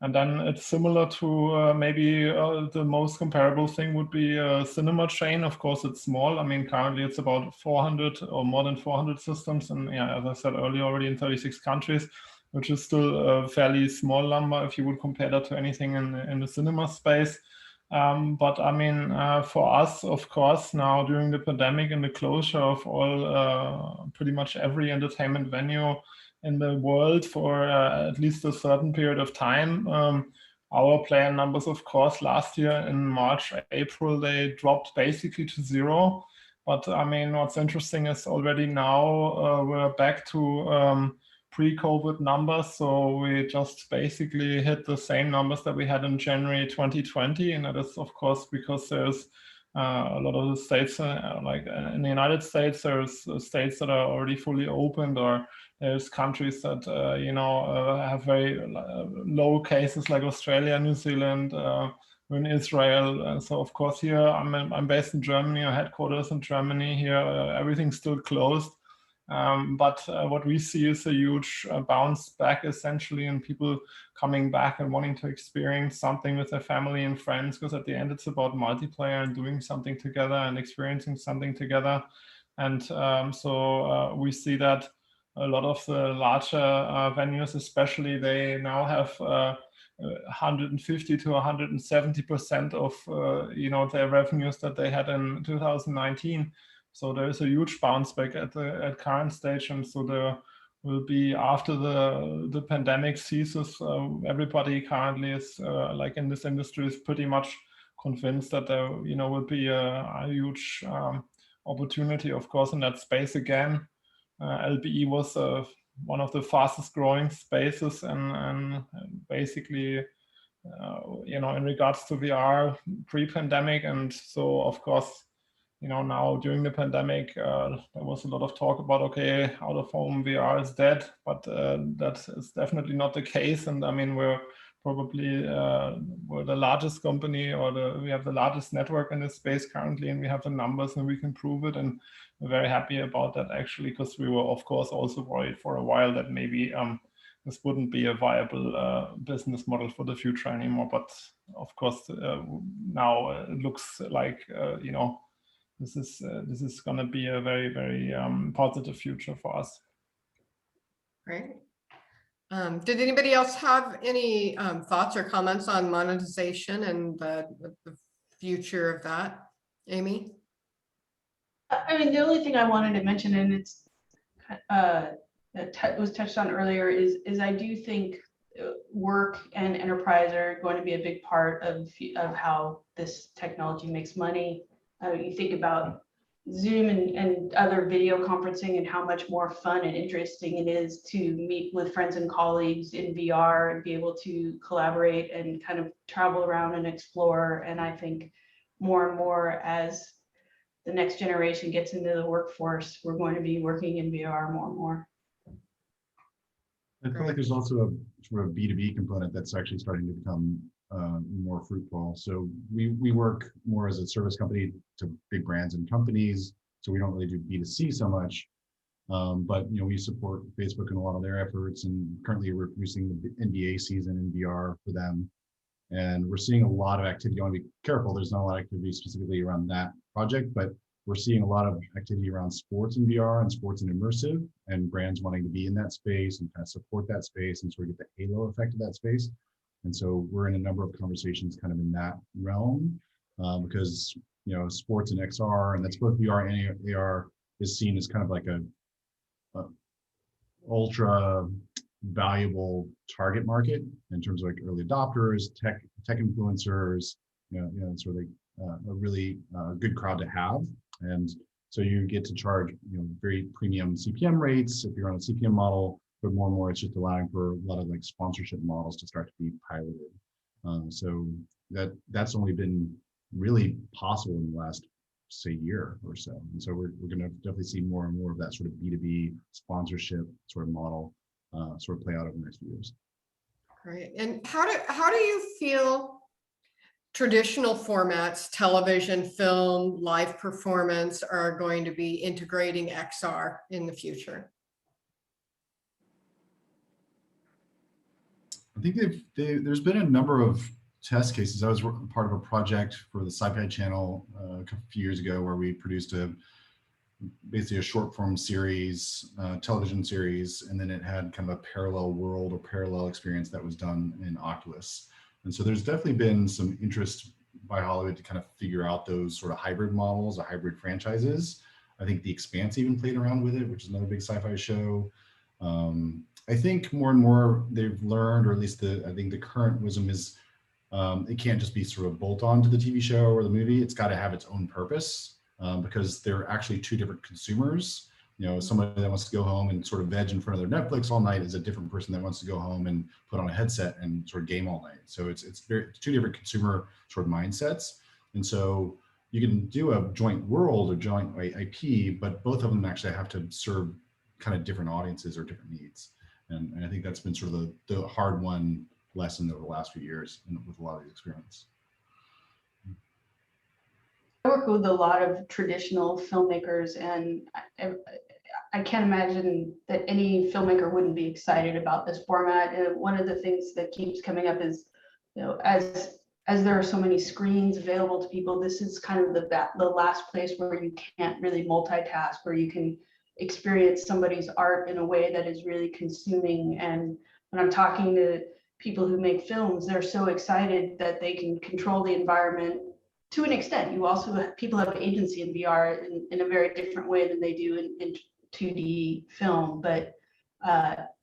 And then it's similar to maybe the most comparable thing would be a cinema chain. Of course, it's small. Currently it's about 400 or more than 400 systems. And yeah, as I said earlier, already in 36 countries. which is still a fairly small number if you would compare that to anything in the cinema space. But I mean, for us, of course, now during the pandemic and the closure of all, pretty much every entertainment venue in the world for at least a certain period of time, our player numbers, of course, last year in March, April, they dropped basically to 0. But I mean, what's interesting is already now we're back to pre-COVID numbers. So we just basically hit the same numbers that we had in January 2020. And that is, of course, because there's a lot of the states, like in the United States, there's states that are already fully opened, or there's countries that, have very low cases like Australia, New Zealand, in Israel. And so, of course, here I'm based in Germany, our headquarters in Germany. Here, everything's still closed. But what we see is a huge bounce back, essentially, and people coming back and wanting to experience something with their family and friends, because at the end it's about multiplayer and doing something together and experiencing something together. And so we see that a lot of the larger venues, especially, they now have 150 to 170% of their revenues that they had in 2019. So there is a huge bounce back at current stage, and so there will be, after the pandemic ceases, everybody currently is like in this industry is pretty much convinced that there will be a huge opportunity, of course, in that space again. LBE was one of the fastest growing spaces, and basically, in regards to VR pre-pandemic. And so, of course, now during the pandemic, there was a lot of talk about, okay, out of home VR is dead, but that is definitely not the case. And I mean, we're probably we're the largest company, or we have the largest network in this space currently, and we have the numbers and we can prove it. And we're very happy about that, actually, because we were, of course, also worried for a while that maybe this wouldn't be a viable business model for the future anymore. But of course, now it looks like, this is going to be a very, very positive future for us. Great. Did anybody else have any thoughts or comments on monetization and the future of that? Amy? I mean, the only thing I wanted to mention, and it's that was touched on earlier, is I do think work and enterprise are going to be a big part of how this technology makes money. You think about Zoom and other video conferencing and how much more fun and interesting it is to meet with friends and colleagues in VR and be able to collaborate and kind of travel around and explore. And I think more and more, as the next generation gets into the workforce, we're going to be working in VR more and more. I feel like there's also a sort of B2B component that's actually starting to become more fruitful. So we work more as a service company to big brands and companies, so we don't really do B2C so much. But we support Facebook in a lot of their efforts, and currently we're producing the NBA season in VR for them. And we're seeing a lot of activity. I want to be careful, there's not a lot of activity specifically around that project, but we're seeing a lot of activity around sports in VR and sports and immersive, and brands wanting to be in that space and kind of support that space and sort of get the halo effect of that space. And so we're in a number of conversations kind of in that realm, because sports and XR, and that's both VR and AR, is seen as kind of like a ultra valuable target market in terms of like early adopters, tech influencers. It's really a really good crowd to have. And so you get to charge very premium CPM rates if you're on a CPM model, but more and more it's just allowing for a lot of like sponsorship models to start to be piloted. So that's only been really possible in the last, say, year or so. And so we're going to definitely see more and more of that sort of B2B sponsorship sort of model sort of play out over the next few years. Great. And how do you feel traditional formats, television, film, live performance, are going to be integrating XR in the future? I think there's been a number of test cases. I was part of a project for the Sci-Fi Channel a few years ago where we produced a basically a short form series, television series, and then it had kind of a parallel world or parallel experience that was done in Oculus. And so there's definitely been some interest by Hollywood to kind of figure out those sort of hybrid models or hybrid franchises. I think The Expanse even played around with it, which is another big sci-fi show. I think more and more they've learned, or at least I think the current wisdom is it can't just be sort of bolt on to the TV show or the movie. It's got to have its own purpose because they're actually two different consumers. You know, somebody that wants to go home and sort of veg in front of their Netflix all night is a different person that wants to go home and put on a headset and sort of game all night. So it's two different consumer sort of mindsets. And so you can do a joint world or joint IP, but both of them actually have to serve kind of different audiences or different needs. And I think that's been sort of the hard won lesson over the last few years with a lot of these experiments. I work with a lot of traditional filmmakers, and I can't imagine that any filmmaker wouldn't be excited about this format. And one of the things that keeps coming up is, you know, as there are so many screens available to people, this is kind of the last place where you can't really multitask, where you can experience somebody's art in a way that is really consuming. And when I'm talking to people who make films, they're so excited that they can control the environment to an extent. You also people have agency in VR in a very different way than they do in 2D film. But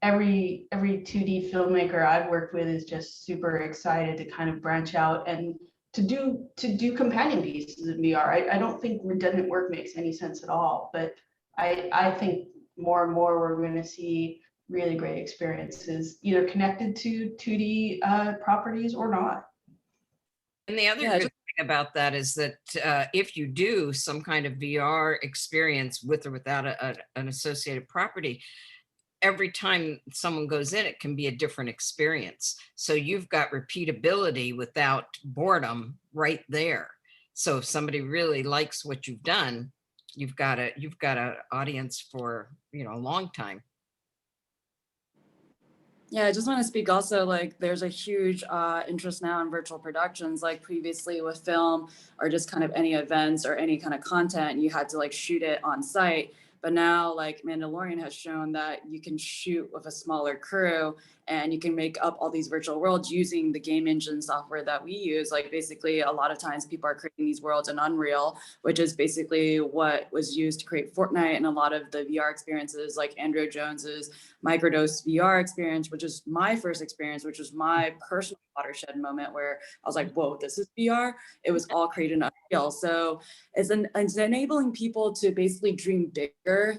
every 2D filmmaker I've worked with is just super excited to kind of branch out and to do companion pieces in VR. I don't think redundant work makes any sense at all, but I think more and more we're going to see really great experiences, either connected to 2D properties or not. And the other good thing about that is that if you do some kind of VR experience with or without an associated property, every time someone goes in, it can be a different experience. So you've got repeatability without boredom right there. So if somebody really likes what you've done, you've got an audience for, you know, a long time. Yeah, I just want to speak also, like, there's a huge interest now in virtual productions. Like previously with film or just kind of any events or any kind of content, you had to like shoot it on site. But now, like, Mandalorian has shown that you can shoot with a smaller crew and you can make up all these virtual worlds using the game engine software that we use. Like, basically, a lot of times people are creating these worlds in Unreal, which is basically what was used to create Fortnite and a lot of the VR experiences, like Andrew Jones's Microdose VR experience, which is my first experience, which was my personal Watershed moment where I was like, whoa, this is VR. It was all created in Unreal. So it's enabling people to basically dream bigger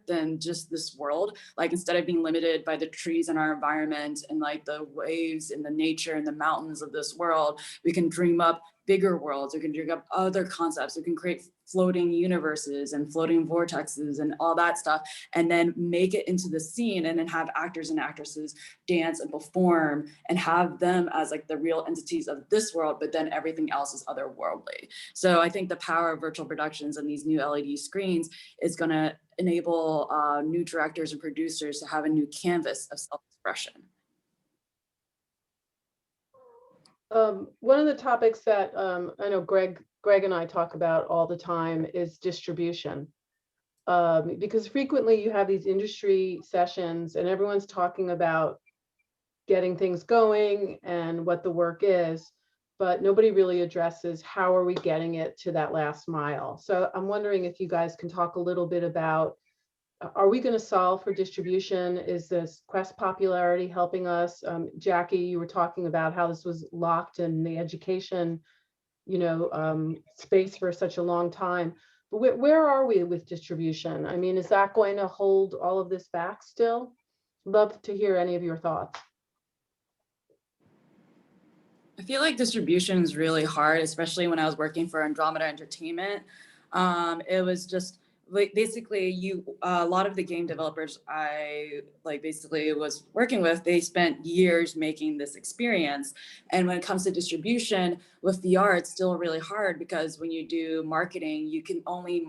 than just this world. Like, instead of being limited by the trees in our environment and like the waves and the nature and the mountains of this world, we can dream up bigger worlds. We can dream up other concepts. We can create floating universes and floating vortexes and all that stuff, and then make it into the scene and then have actors and actresses dance and perform and have them as like the real entities of this world, but then everything else is otherworldly. So I think the power of virtual productions and these new LED screens is going to enable new directors and producers to have a new canvas of self-expression. One of the topics that I know Gregg and I talk about all the time is distribution. Because frequently you have these industry sessions and everyone's talking about getting things going and what the work is, but nobody really addresses how are we getting it to that last mile. So I'm wondering if you guys can talk a little bit about, are we going to solve for distribution? Is this Quest popularity helping us? Jackie, you were talking about how this was locked in the education, you know, space for such a long time. But where are we with distribution? I mean, is that going to hold all of this back still? Love to hear any of your thoughts. I feel like distribution is really hard, especially when I was working for Andromeda Entertainment. It was just like basically a lot of the game developers I basically was working with, they spent years making this experience. And when it comes to distribution with VR, it's still really hard because when you do marketing, you can only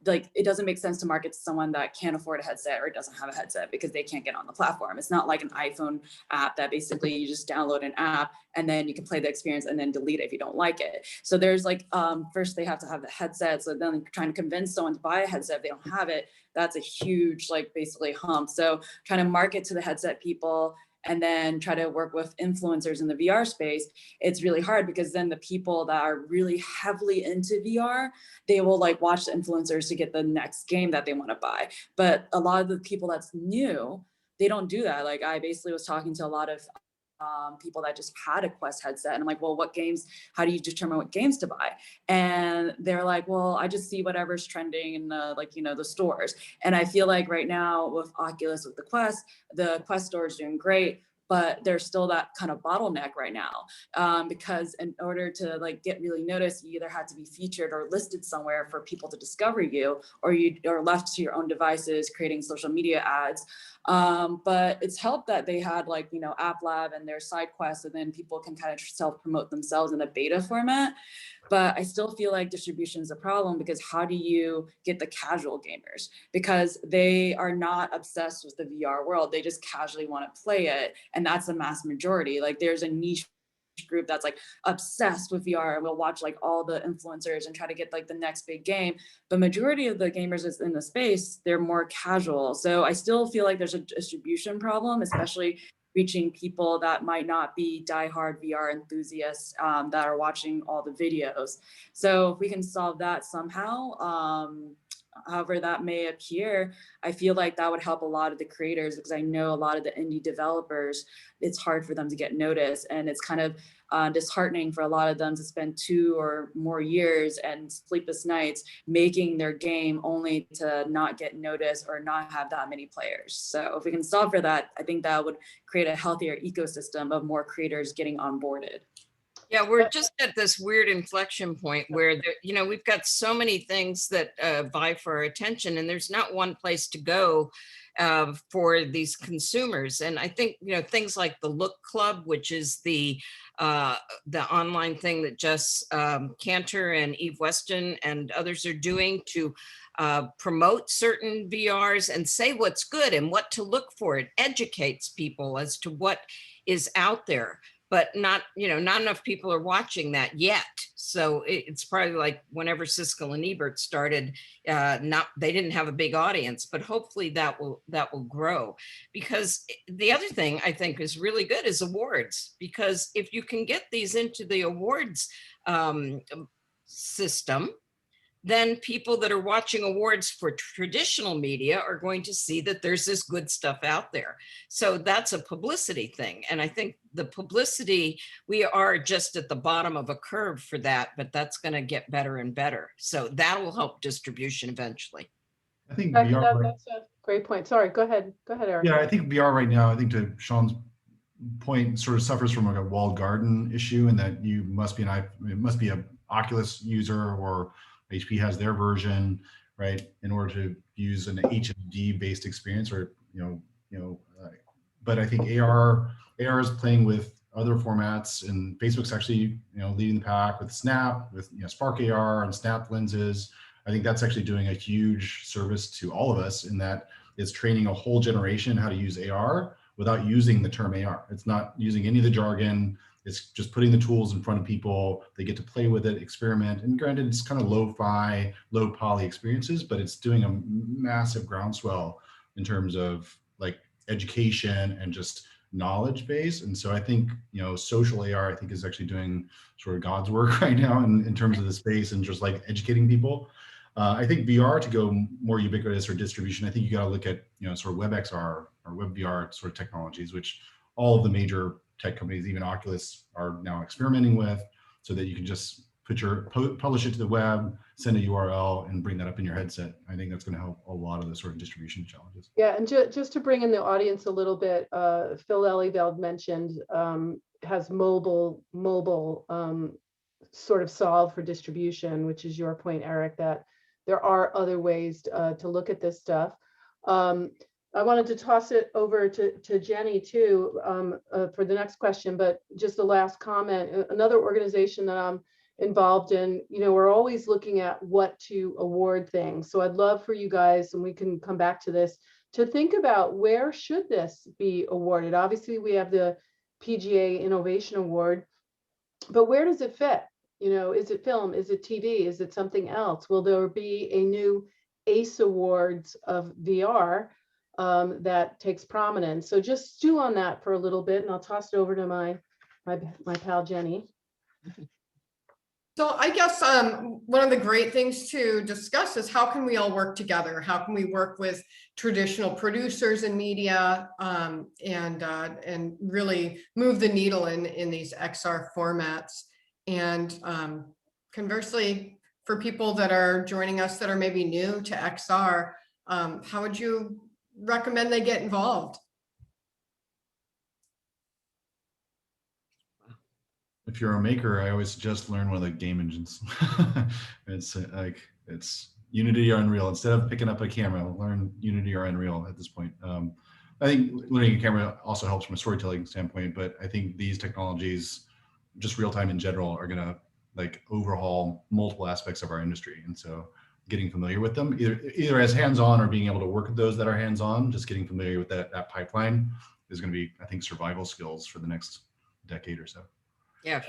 it doesn't make sense to market to someone that can't afford a headset or doesn't have a headset because they can't get on the platform. It's not like an iPhone app that basically you just download an app and then you can play the experience and then delete it if you don't like it. So there's like, first they have to have the headset. So then trying to convince someone to buy a a headset if they don't have it. That's a huge, like basically hump. So trying to market to the headset people and then try to work with influencers in the VR space, it's really hard because then the people that are really heavily into VR, they will like watch the influencers to get the next game that they want to buy. But a lot of the people that's new, they don't do that. Like I basically was talking to a lot of people that just had a Quest headset, and I'm like, well, what games, how do you determine what games to buy? And they're like, well, I just see whatever's trending in the, like, you know, the stores. And I feel like right now with Oculus, with the Quest store is doing great, but there's still that kind of bottleneck right now, because in order to like get really noticed, you either had to be featured or listed somewhere for people to discover you, or you are left to your own devices creating social media ads. But it's helped that they had like, you know, App Lab and their side quests, and then people can kind of self-promote themselves in a beta format. But I still feel like distribution is a problem, because how do you get the casual gamers? Because they are not obsessed with the VR world. They just casually want to play it. And that's the mass majority. Like there's a niche group that's like obsessed with VR and will watch like all the influencers and try to get like the next big game. The majority of the gamers in the space, they're more casual. So I still feel like there's a distribution problem, especially reaching people that might not be diehard VR enthusiasts that are watching all the videos. So if we can solve that somehow, however that may appear, I feel like that would help a lot of the creators, because I know a lot of the indie developers, it's hard for them to get noticed. And it's kind of disheartening for a lot of them to spend 2 or more years and sleepless nights making their game only to not get noticed or not have that many players. So if we can solve for that, I think that would create a healthier ecosystem of more creators getting onboarded. Yeah, we're just at this weird inflection point where, you know, we've got so many things that vie for our attention, and there's not one place to go for these consumers. And I think, you know, things like the Look Club, which is the online thing that Jess Cantor and Eve Weston and others are doing to promote certain VRs and say what's good and what to look for. It educates people as to what is out there. But not, you know, not enough people are watching that yet. So it's probably like whenever Siskel and Ebert started, they didn't have a big audience, but hopefully that will grow. Because the other thing I think is really good is awards, because if you can get these into the awards system, then people that are watching awards for traditional media are going to see that there's this good stuff out there. So that's a publicity thing. And I think the publicity, we are just at the bottom of a curve for that, but that's going to get better and better. So that will help distribution eventually. I think VR, That's a great point. Sorry, go ahead, Eric. yeah, I think VR right now, I think to Sean's point, sort of suffers from like a walled garden issue, in that you must be an Oculus user, or HP has their version, right, in order to use an HMD based experience, or but I think AR is playing with other formats, and Facebook's actually leading the pack with Snap, with Spark AR and Snap lenses. I think that's actually doing a huge service to all of us, in that it's training a whole generation how to use AR without using the term AR. It's not using any of the jargon. It's just putting the tools in front of people. They get to play with it, experiment. And granted, it's kind of lo-fi, low poly experiences, but it's doing a massive groundswell in terms of like education and just knowledge base. And so I think, social AR, I think, is actually doing sort of God's work right now in terms of the space and just like educating people. I think VR, to go more ubiquitous or distribution, I think you got to look at, sort of WebXR or WebVR sort of technologies, which all of the major tech companies, even Oculus, are now experimenting with, so that you can just publish it to the web, send a URL, and bring that up in your headset. I think that's going to help a lot of the sort of distribution challenges. Yeah, and just to bring in the audience a little bit, Phil Ellieveld mentioned has mobile sort of solve for distribution, which is your point, Eric, that there are other ways to look at this stuff. I wanted to toss it over to Jenni too for the next question, but just the last comment. Another organization that I'm involved in, we're always looking at what to award things. So I'd love for you guys, and we can come back to this, to think about where should this be awarded. Obviously, we have the PGA Innovation Award, but where does it fit? Is it film? Is it TV? Is it something else? Will there be a new ACE Awards of VR that takes prominence. So just stew on that for a little bit, and I'll toss it over to my pal Jenni. So I guess one of the great things to discuss is how can we all work together? How can we work with traditional producers in media and really move the needle in these XR formats? And conversely, for people that are joining us that are maybe new to XR, how would you recommend they get involved? If you're a maker, I always suggest learn one of the game engines. It's Unity or Unreal. Instead of picking up a camera, learn Unity or Unreal at this point. I think learning a camera also helps from a storytelling standpoint, but I think these technologies, just real time in general, are gonna like overhaul multiple aspects of our industry. And so getting familiar with them, either as hands-on or being able to work with those that are hands-on, just getting familiar with that pipeline is gonna be, I think, survival skills for the next decade or so. Yeah.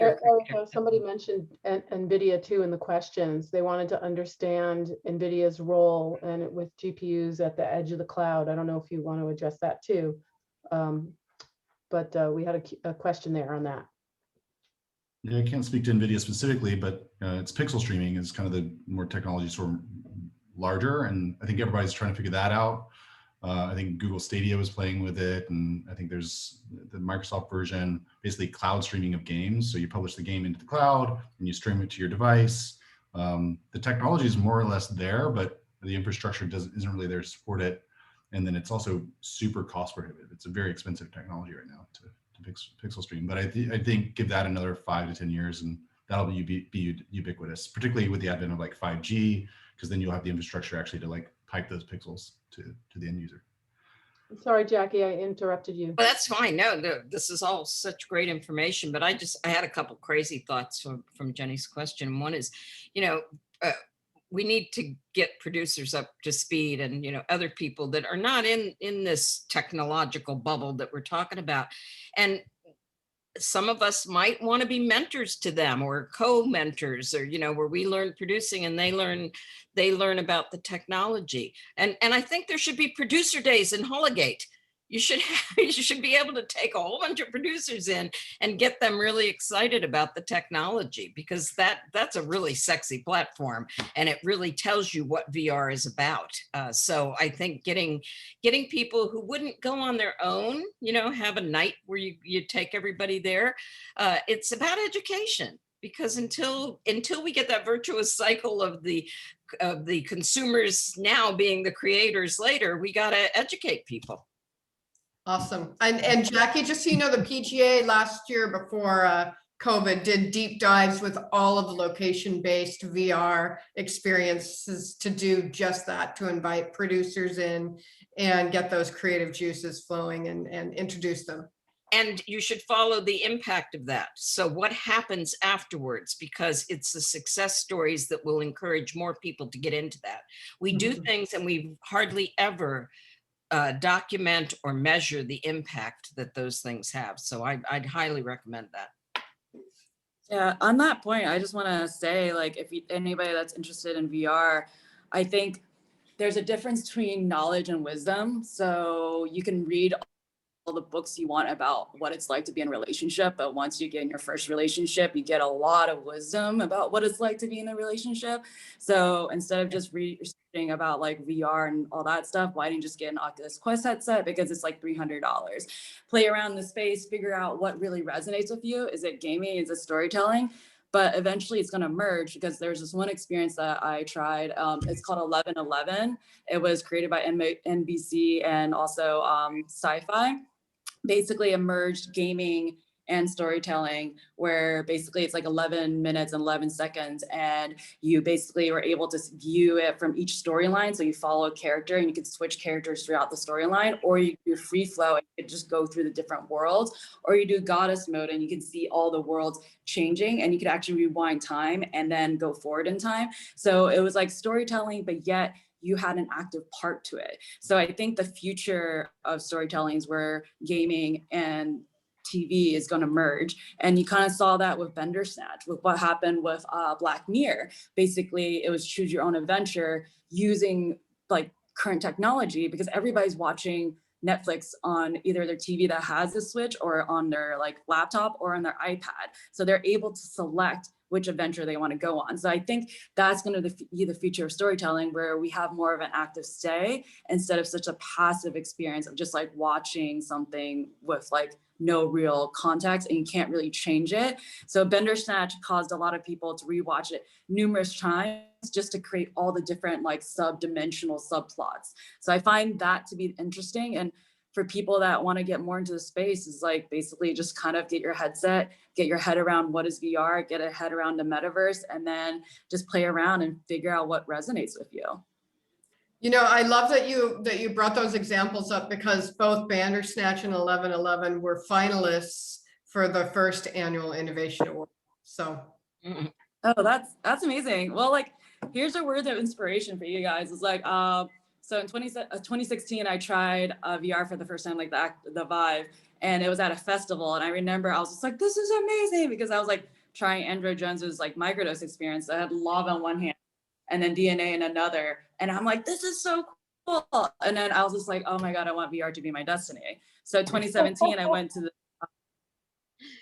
Somebody mentioned Nvidia too in the questions. They wanted to understand Nvidia's role and with GPUs at the edge of the cloud. I don't know if you want to address that too, but we had a question there on that. Yeah, I can't speak to Nvidia specifically, but it's pixel streaming is kind of the more technology sort of larger, and I think everybody's trying to figure that out. I think Google Stadia was playing with it, and I think there's the Microsoft version, basically cloud streaming of games. So you publish the game into the cloud and you stream it to your device. The technology is more or less there, but the infrastructure isn't really there to support it. And then it's also super cost prohibitive. It's a very expensive technology right now to pixel stream. But I think give that another 5 to 10 years and that'll be ubiquitous, particularly with the advent of like 5G, because then you'll have the infrastructure actually to like pipe those pixels to the end user. Sorry, Jackie, I interrupted you. Well, that's fine. No, this is all such great information, but I had a couple crazy thoughts from Jenni's question. One is, we need to get producers up to speed and, other people that are not in this technological bubble that we're talking about. And some of us might want to be mentors to them or co-mentors, or where we learn producing and they learn about the technology. And I think there should be producer days in HOLOGATE. You should be able to take a whole bunch of producers in and get them really excited about the technology, because that's a really sexy platform and it really tells you what VR is about. So I think getting people who wouldn't go on their own, have a night where you take everybody there. It's about education, because until we get that virtuous cycle of the consumers now being the creators later, we got to educate people. Awesome. And Jackie, just so you know, the PGA last year before COVID did deep dives with all of the location-based VR experiences to do just that, to invite producers in and get those creative juices flowing and introduce them. And you should follow the impact of that. So what happens afterwards, because it's the success stories that will encourage more people to get into that. We do things and we hardly ever document or measure the impact that those things have. So I'd highly recommend that. Yeah, on that point, I just want to say, like, if anybody that's interested in VR, I think there's a difference between knowledge and wisdom. So you can read all the books you want about what it's like to be in a relationship, but once you get in your first relationship, you get a lot of wisdom about what it's like to be in a relationship. So instead of just reading about like VR and all that stuff, why didn't you just get an Oculus Quest headset? Because it's like $300. Play around the space, figure out what really resonates with you. Is it gaming? Is it storytelling? But eventually it's going to merge, because there's this one experience that I tried. It's called 1111. It was created by NBC and also Sci-Fi. Basically a merged gaming and storytelling, where basically it's like 11 minutes and 11 seconds, and you basically were able to view it from each storyline. So you follow a character and you can switch characters throughout the storyline, or you do free flow and you just go through the different worlds, or you do goddess mode and you can see all the worlds changing, and you could actually rewind time and then go forward in time. So it was like storytelling, but yet you had an active part to it. So I think the future of storytelling is where gaming and TV is going to merge. And you kind of saw that with Bandersnatch, with what happened with Black Mirror. Basically, it was choose your own adventure using like current technology, because everybody's watching Netflix on either their TV that has a switch or on their like laptop or on their iPad. So they're able to select which adventure they want to go on. So I think that's going to be the future of storytelling, where we have more of an active stay instead of such a passive experience of just like watching something with like no real context and you can't really change it. So Bandersnatch caused a lot of people to rewatch it numerous times just to create all the different like sub-dimensional subplots. So I find that to be interesting. And for people that want to get more into the space, is like basically just kind of get your headset, get your head around what is VR, get a head around the metaverse, and then just play around and figure out what resonates with you. You know, I love that you brought those examples up, because both Bandersnatch and 1111 were finalists for the first annual Innovation Award. So. Oh, that's amazing. Well, like, here's a word of inspiration for you guys. It's like, so in 2016, I tried VR for the first time, like the Vive, and it was at a festival. And I remember I was just like, this is amazing, because I was like trying Andrew Jones's like microdose experience. I had lava on one hand and then DNA in another. And I'm like, this is so cool. And then I was just like, oh my God, I want VR to be my destiny. So 2017, I went to the,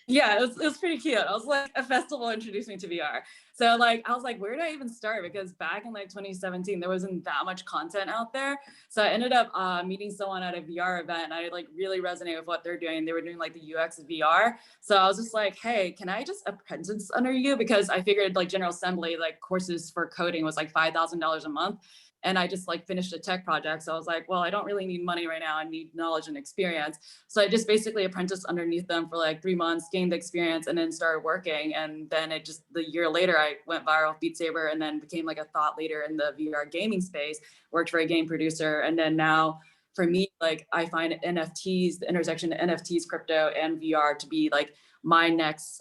yeah, it was pretty cute. I was like, a festival introduced me to VR. So like, I was like, where do I even start? Because back in like 2017, there wasn't that much content out there. So I ended up meeting someone at a VR event, and I like really resonated with what they're doing. They were doing like the UX of VR. So I was just like, hey, can I just apprentice under you? Because I figured like General Assembly, like courses for coding was like $5,000 a month. And I just like finished a tech project. So I was like, well, I don't really need money right now. I need knowledge and experience. So I just basically apprenticed underneath them for like 3 months, gained the experience, and then started working. And then it just, the year later, I went viral with Beat Saber, and then became like a thought leader in the VR gaming space, worked for a game producer. And then now for me, like I find NFTs, the intersection of NFTs, crypto, and VR to be like my next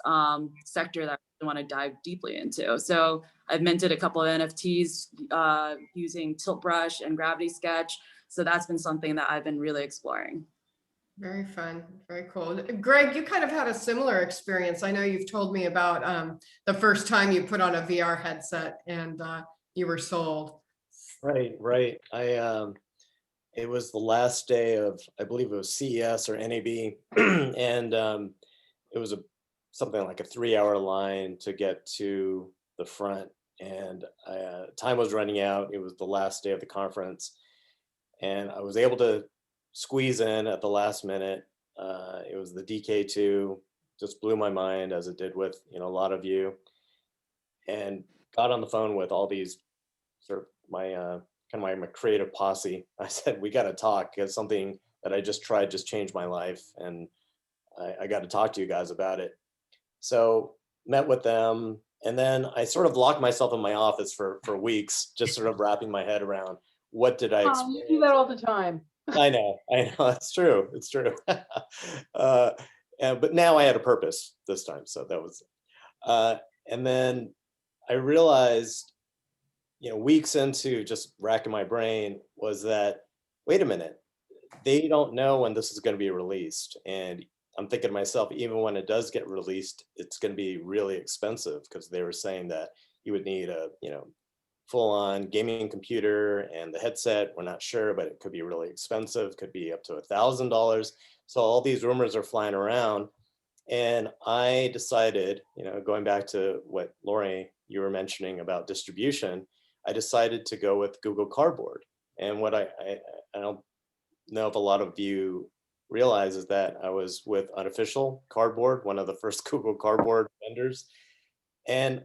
sector that I want to dive deeply into. So I've minted a couple of NFTs using Tilt Brush and Gravity Sketch. So that's been something that I've been really exploring. Very fun, very cool. Greg, you kind of had a similar experience. I know you've told me about the first time you put on a VR headset and you were sold. Right. It was the last day of, I believe it was CES or NAB, and it was something like a 3-hour line to get to the front, and time was running out. It was the last day of the conference, and I was able to squeeze in at the last minute. It was the DK2, just blew my mind, as it did with a lot of you, and got on the phone with all these sort of my my creative posse. I said, we got to talk, because something that I just tried just changed my life, and I got to talk to you guys about it. So met with them, and then I sort of locked myself in my office for weeks, just sort of wrapping my head around what did I experience. You do that all the time. I know, it's true, it's true. But now I had a purpose this time, so that was, and then I realized, weeks into just racking my brain, was that, wait a minute, they don't know when this is going to be released. And I'm thinking to myself, even when it does get released, it's going to be really expensive, because they were saying that you would need a, full-on gaming computer, and the headset, we're not sure, but it could be really expensive, could be up to $1,000. So all these rumors are flying around. And I decided, going back to what Lori, you were mentioning about distribution, I decided to go with Google Cardboard. And what I don't know if a lot of you realize is that I was with Unofficial Cardboard, one of the first Google Cardboard vendors. And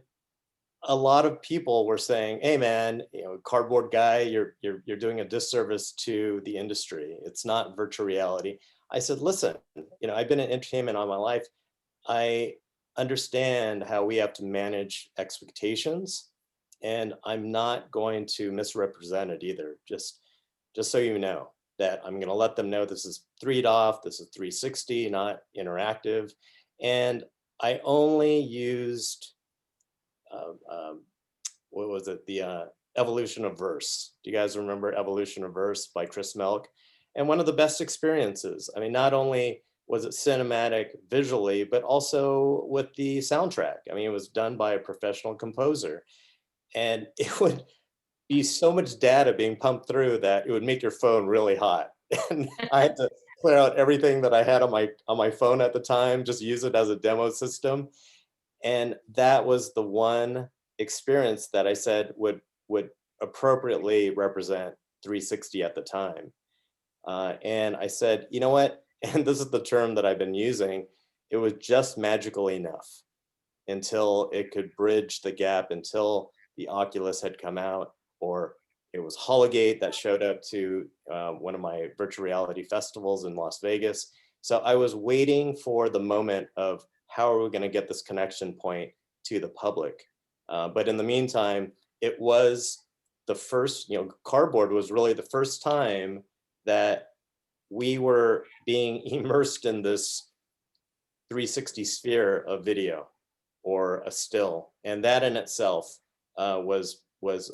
a lot of people were saying, hey man, cardboard guy, you're doing a disservice to the industry. It's not virtual reality. I said, listen, I've been in entertainment all my life. I understand how we have to manage expectations, and I'm not going to misrepresent it either. Just so you know, that I'm going to let them know this is 3DOF, this is 360, not interactive. And I only used, what was it? The Evolution of Verse. Do you guys remember Evolution of Verse by Chris Melk? And one of the best experiences. I mean, not only was it cinematic visually, but also with the soundtrack. I mean, it was done by a professional composer. And be so much data being pumped through that it would make your phone really hot. And I had to clear out everything that I had on my phone at the time, just use it as a demo system. And that was the one experience that I said would appropriately represent 360 at the time. And I said, you know what? And this is the term that I've been using. It was just magical enough until it could bridge the gap, until the Oculus had come out, or it was HOLOGATE that showed up to one of my virtual reality festivals in Las Vegas. So I was waiting for the moment of how are we going to get this connection point to the public? But in the meantime, it was the first, cardboard was really the first time that we were being immersed in this 360 sphere of video or a still. And that in itself was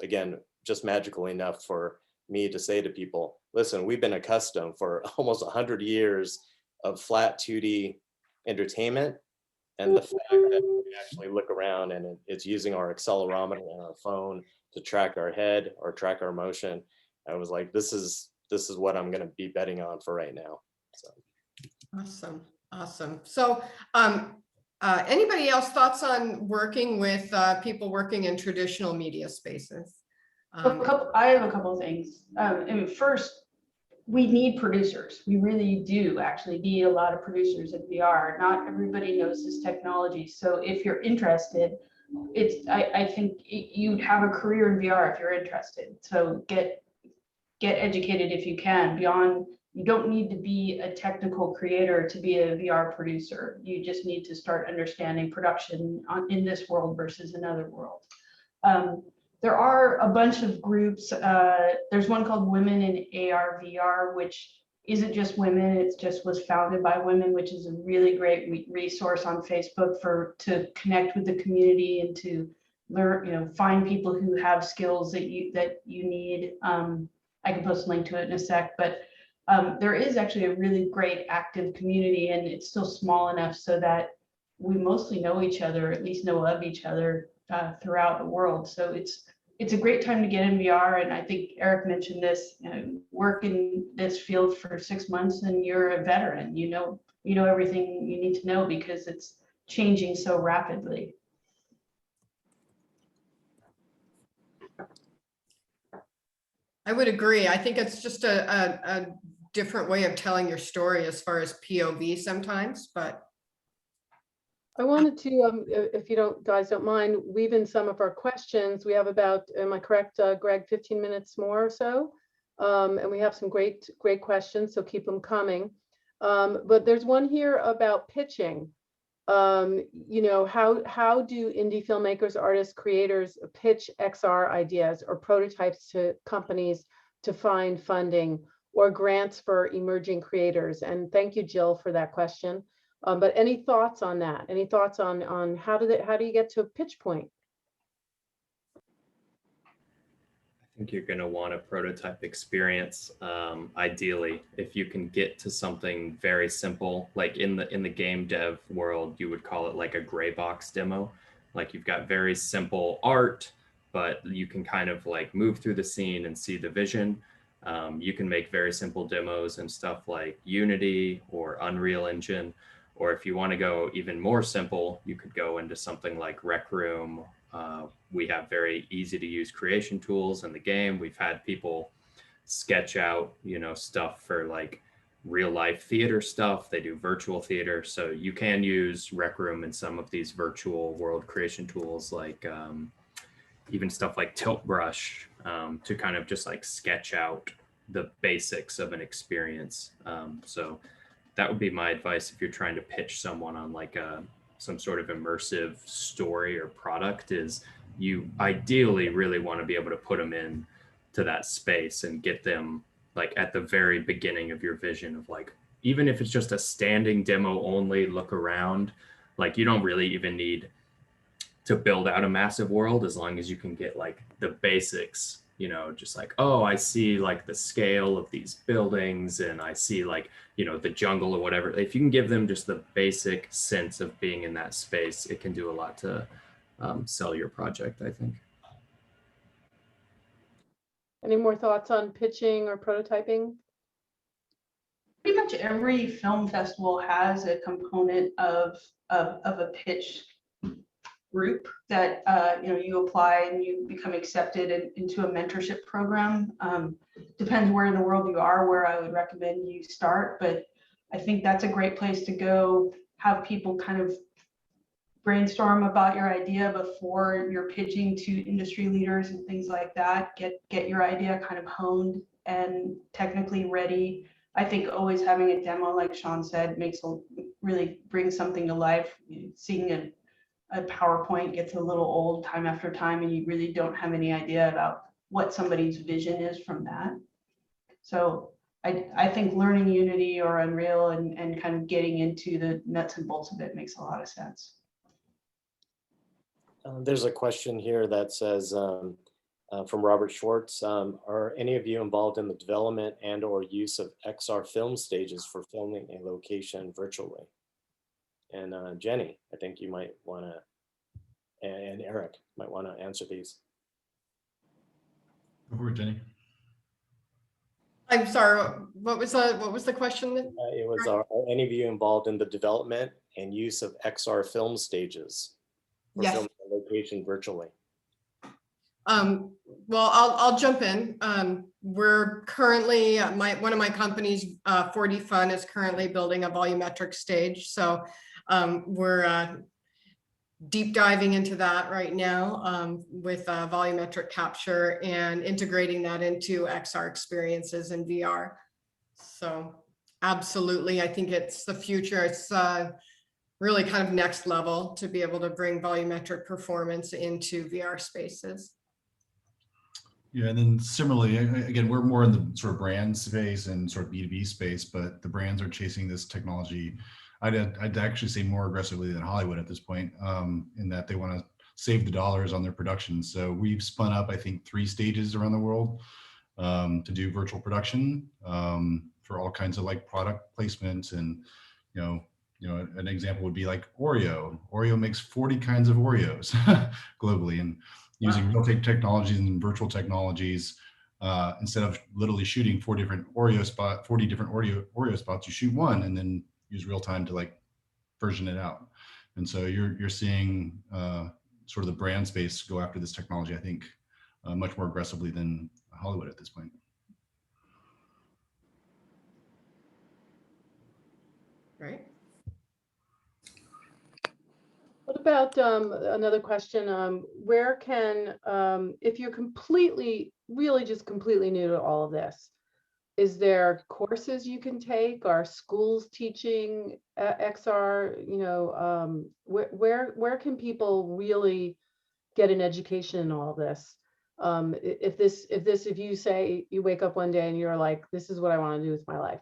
again, just magical enough for me to say to people, listen, we've been accustomed for almost 100 years of flat 2D entertainment. And the fact that we actually look around and it's using our accelerometer on our phone to track our head or track our motion, I was like, this is what I'm going to be betting on for right now. So Awesome. So anybody else thoughts on working with people working in traditional media spaces? I have a couple of things. And first, we need producers. We really do actually need a lot of producers in VR. Not everybody knows this technology. So if you're interested, I think you'd have a career in VR if you're interested. So get educated if you can. You don't need to be a technical creator to be a VR producer. You just need to start understanding production in this world versus another world. There are a bunch of groups. There's one called Women in AR VR, which isn't just women. It just was founded by women, which is a really great resource on Facebook to connect with the community and to learn, find people who have skills that you need. I can post a link to it in a sec, but there is actually a really great active community, and it's still small enough so that we mostly know each other, at least know of each other throughout the world. So it's a great time to get in VR. And I think Eric mentioned this, work in this field for 6 months and you're a veteran, you know everything you need to know because it's changing so rapidly. I would agree. I think it's just a different way of telling your story as far as POV sometimes, but. I wanted to, if you guys don't mind, weave in some of our questions. We have about, am I correct, Greg, 15 minutes more or so? And we have some great questions, so keep them coming. But there's one here about pitching. How do indie filmmakers, artists, creators pitch XR ideas or prototypes to companies to find funding or grants for emerging creators? And thank you, Jill, for that question. But any thoughts on that? Any thoughts on how do you get to a pitch point? I think you're going to want a prototype experience. Ideally, if you can get to something very simple, like in the game dev world, you would call it like a gray box demo. Like you've got very simple art, but you can kind of like move through the scene and see the vision. You can make very simple demos and stuff like Unity or Unreal Engine. Or if you want to go even more simple, you could go into something like Rec Room. We have very easy to use creation tools in the game. We've had people sketch out, stuff for like real life theater stuff. They do virtual theater. So you can use Rec Room and some of these virtual world creation tools, like even stuff like Tilt Brush, to kind of just like sketch out the basics of an experience. So that would be my advice if you're trying to pitch someone on like some sort of immersive story or product, is you ideally really want to be able to put them in to that space and get them like at the very beginning of your vision of like, even if it's just a standing demo only, look around, like you don't really even need to build out a massive world as long as you can get like the basics, just like, oh, I see like the scale of these buildings and I see like, the jungle or whatever. If you can give them just the basic sense of being in that space, it can do a lot to sell your project, I think. Any more thoughts on pitching or prototyping? Pretty much every film festival has a component of a pitch group that you apply and you become accepted into a mentorship program. Depends where in the world you are, where I would recommend you start, but I think that's a great place to go. Have people kind of brainstorm about your idea before you're pitching to industry leaders and things like that. Get your idea kind of honed and technically ready. I think always having a demo, like Sean said, really brings something to life. Seeing a PowerPoint gets a little old time after time, and you really don't have any idea about what somebody's vision is from that. So I think learning Unity or Unreal and kind of getting into the nuts and bolts of it makes a lot of sense. There's a question here that says, from Robert Schwartz, are any of you involved in the development and or use of XR film stages for filming a location virtually? And Jenni, I think you might want to, and Eric might want to answer these. Go for it, Jenni. I'm sorry, what was the question? It was, are any of you involved in the development and use of XR film stages for Yes. filming a location virtually? Well, I'll jump in. We're currently, one of my companies, 4D Fun, is currently building a volumetric stage. So we're deep diving into that right now with volumetric capture and integrating that into XR experiences in VR. So absolutely, I think it's the future. It's really kind of next level to be able to bring volumetric performance into VR spaces. Yeah, and then similarly, again, we're more in the sort of brand space and sort of B2B space, but the brands are chasing this technology. I'd actually say more aggressively than Hollywood at this point, in that they want to save the dollars on their production. So we've spun up, I think, 3 stages around the world to do virtual production for all kinds of like product placements. And an example would be like Oreo. Oreo makes 40 kinds of Oreos globally, and using real technologies and virtual technologies, instead of literally shooting 40 different Oreo spots, you shoot one and then use real time to like version it out. And so you're seeing sort of the brand space go after this technology, I think, much more aggressively than Hollywood at this point. Right. What about another question? Where can, if you're really just completely new to all of this, is there courses you can take? Are schools teaching XR? Where can people really get an education in all of this? If you say you wake up one day and you're like, this is what I want to do with my life.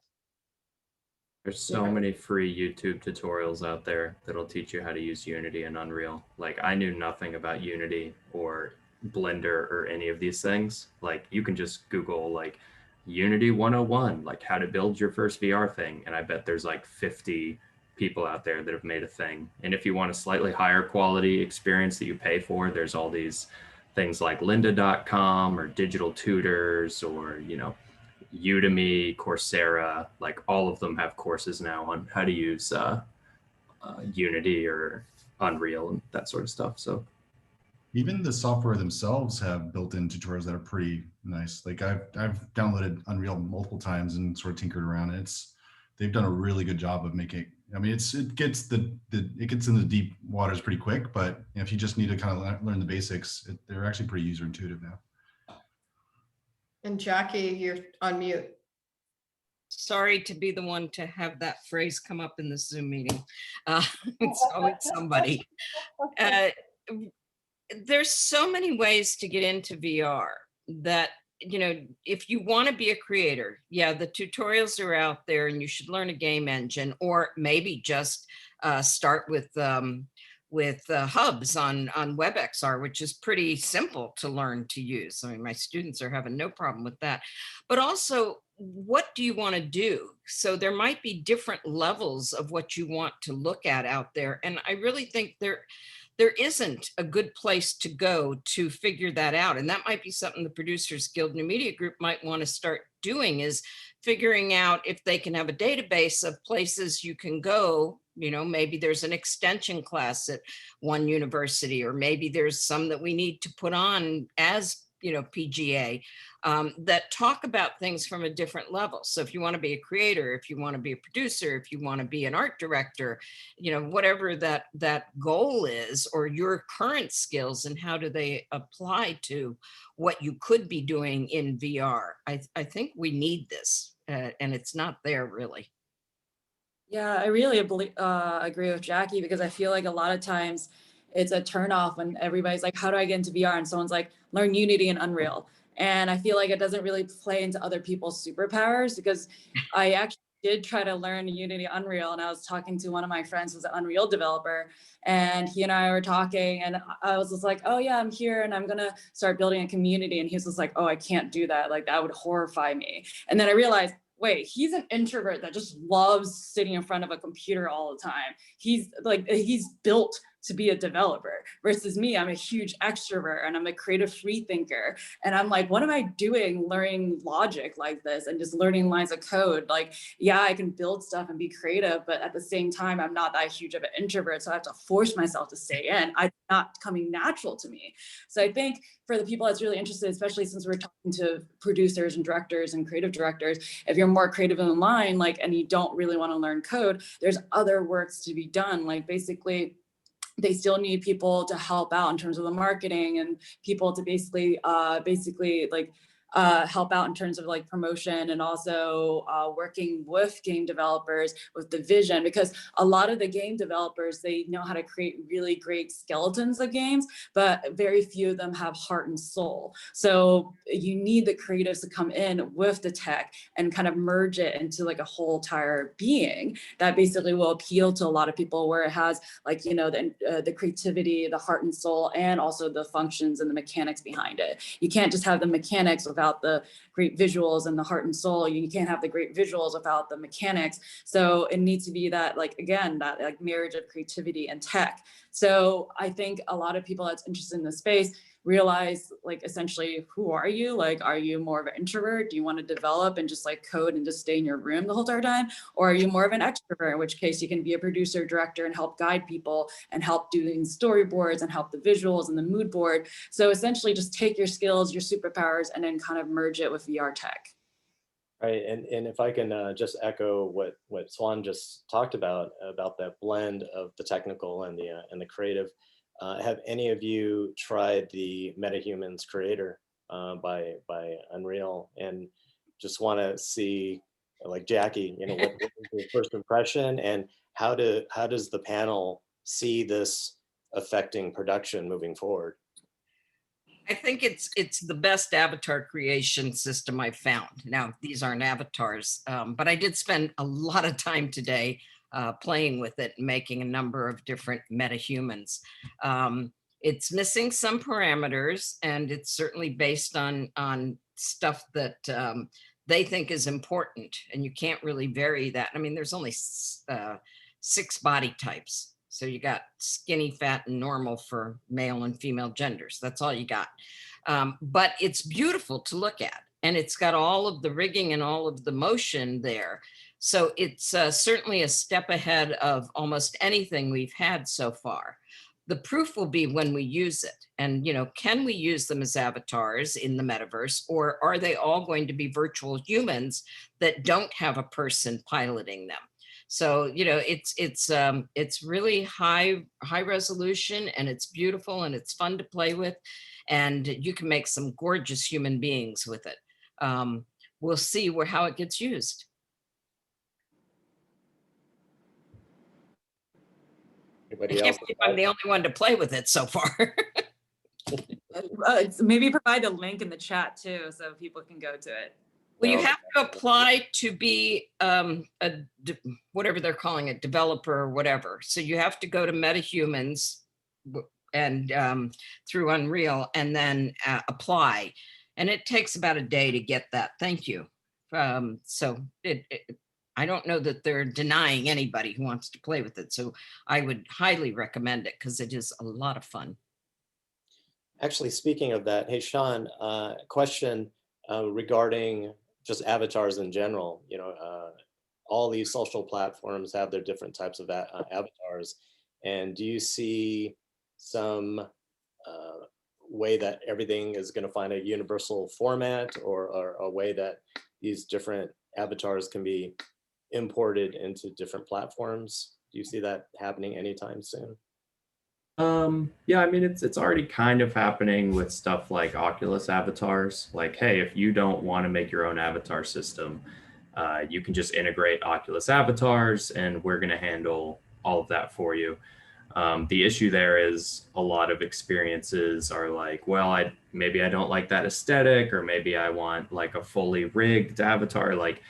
There's so many free YouTube tutorials out there that'll teach you how to use Unity and Unreal. Like, I knew nothing about Unity or Blender or any of these things. Like, you can just Google like Unity 101, like how to build your first VR thing. And I bet there's like 50 people out there that have made a thing. And if you want a slightly higher quality experience that you pay for, there's all these things like lynda.com or digital tutors or, Udemy, Coursera, like all of them have courses now on how to use Unity or Unreal and that sort of stuff. So even the software themselves have built-in tutorials that are pretty nice. Like I've downloaded Unreal multiple times and sort of tinkered around. And they've done a really good job of making. I mean, it gets in the deep waters pretty quick, but if you just need to kind of learn the basics, they're actually pretty user intuitive now. And Jackie, you're on mute. Sorry to be the one to have that phrase come up in the Zoom meeting. It's always somebody. There's so many ways to get into VR that, if you want to be a creator, yeah, the tutorials are out there and you should learn a game engine, or maybe just start with hubs on WebXR, which is pretty simple to learn to use. I mean, my students are having no problem with that. But also, what do you want to do? So there might be different levels of what you want to look at out there. And I really think there isn't a good place to go to figure that out. And that might be something the Producers Guild New Media Group might want to start doing, is figuring out if they can have a database of places you can go. You know, maybe there's an extension class at one university, or maybe there's some that we need to put on as, you know, PGA, that talk about things from a different level. So if you want to be a creator, if you want to be a producer, if you want to be an art director, you know, whatever that goal is, or your current skills and how do they apply to what you could be doing in VR. I think we need this, and it's not there really. Yeah, I really agree with Jackie, because I feel like a lot of times it's a turnoff when everybody's like, how do I get into VR? And someone's like, learn Unity and Unreal. And I feel like it doesn't really play into other people's superpowers, because I actually did try to learn Unity Unreal, and I was talking to one of my friends who's an Unreal developer, and he and I were talking, and I was just like, oh yeah, I'm here and I'm gonna start building a community. And he was just like, oh, I can't do that. Like, that would horrify me. And then I realized, wait, he's an introvert that just loves sitting in front of a computer all the time. He's built to be a developer, versus me, I'm a huge extrovert and I'm a creative free thinker. And I'm like, what am I doing learning logic like this and just learning lines of code? Like, yeah, I can build stuff and be creative, but at the same time, I'm not that huge of an introvert. So I have to force myself to stay in. It's not coming natural to me. So I think for the people that's really interested, especially since we're talking to producers and directors and creative directors, if you're more creative in line, like, and you don't really want to learn code, there's other works to be done. Like, basically, they still need people to help out in terms of the marketing, and people to basically help out in terms of like promotion, and also working with game developers with the vision, because a lot of the game developers, they know how to create really great skeletons of games, but very few of them have heart and soul. So you need the creatives to come in with the tech and kind of merge it into like a whole entire being that basically will appeal to a lot of people, where it has like, you know, the creativity, the heart and soul, and also the functions and the mechanics behind it. You can't just have the mechanics without the great visuals and the heart and soul. You can't have the great visuals without the mechanics. So it needs to be that, like, again, that like marriage of creativity and tech. So I think a lot of people that's interested in this space realize, like, essentially, who are you? Like, are you more of an introvert? Do you want to develop and just like code and just stay in your room the whole entire time? Or are you more of an extrovert, in which case you can be a producer, director, and help guide people and help doing storyboards and help the visuals and the mood board. So essentially just take your skills, your superpowers, and then kind of merge it with VR tech. Right, and if I can just echo what Swan just talked about that blend of the technical and the creative. Have any of you tried the MetaHumans creator by Unreal? And just want to see, like, Jackie, you know, what was your first impression, and how does the panel see this affecting production moving forward? I think it's the best avatar creation system I've found. Now, these aren't avatars, but I did spend a lot of time today playing with it and making a number of different metahumans. It's missing some parameters, and it's certainly based on stuff that they think is important, and you can't really vary that. I mean, there's only 6 body types. So you got skinny, fat, and normal for male and female genders. That's all you got. But it's beautiful to look at, and it's got all of the rigging and all of the motion there. So it's certainly a step ahead of almost anything we've had so far. The proof will be when we use it. And, you know, can we use them as avatars in the metaverse, or are they all going to be virtual humans that don't have a person piloting them? So, you know, it's really high resolution, and it's beautiful, and it's fun to play with, and you can make some gorgeous human beings with it. We'll see how it gets used. Anybody I else? can't believe I'm the only one to play with it so far. Maybe provide a link in the chat too, so people can go to it. Well, you have to apply to be whatever they're calling it, developer or whatever. So you have to go to MetaHumans and through Unreal, and then apply. And it takes about a day to get that. Thank you. So I don't know that they're denying anybody who wants to play with it. So I would highly recommend it because it is a lot of fun. Actually, speaking of that, hey, Sean, question regarding just avatars in general. You know, all these social platforms have their different types of avatars. And do you see some way that everything is going to find a universal format, or a way that these different avatars can be imported into different platforms? Do you see that happening anytime soon? Yeah, I mean, it's already kind of happening with stuff like Oculus avatars. Like, hey, if you don't want to make your own avatar system, you can just integrate Oculus avatars and we're going to handle all of that for you. The issue there is a lot of experiences are like, well, maybe I don't like that aesthetic, or maybe I want like a fully rigged avatar. Like,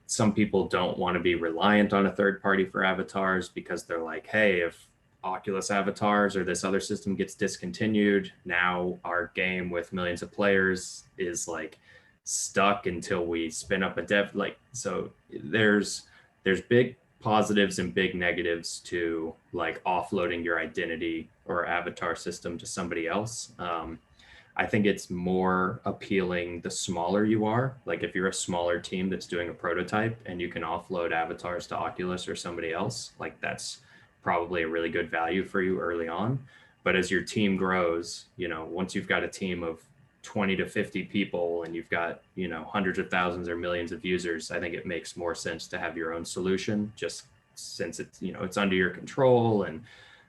some people don't want to be reliant on a third party for avatars because they're like, hey, if Oculus avatars or this other system gets discontinued, now our game with millions of players is like stuck until we spin up a dev. Like, so there's big positives and big negatives to like offloading your identity or avatar system to somebody else. I think it's more appealing the smaller you are. Like if you're a smaller team that's doing a prototype and you can offload avatars to Oculus or somebody else, like that's probably a really good value for you early on. But as your team grows, you know, once you've got a team of 20 to 50 people and you've got, you know, hundreds of thousands or millions of users, I think it makes more sense to have your own solution, just since it's, you know, it's under your control. And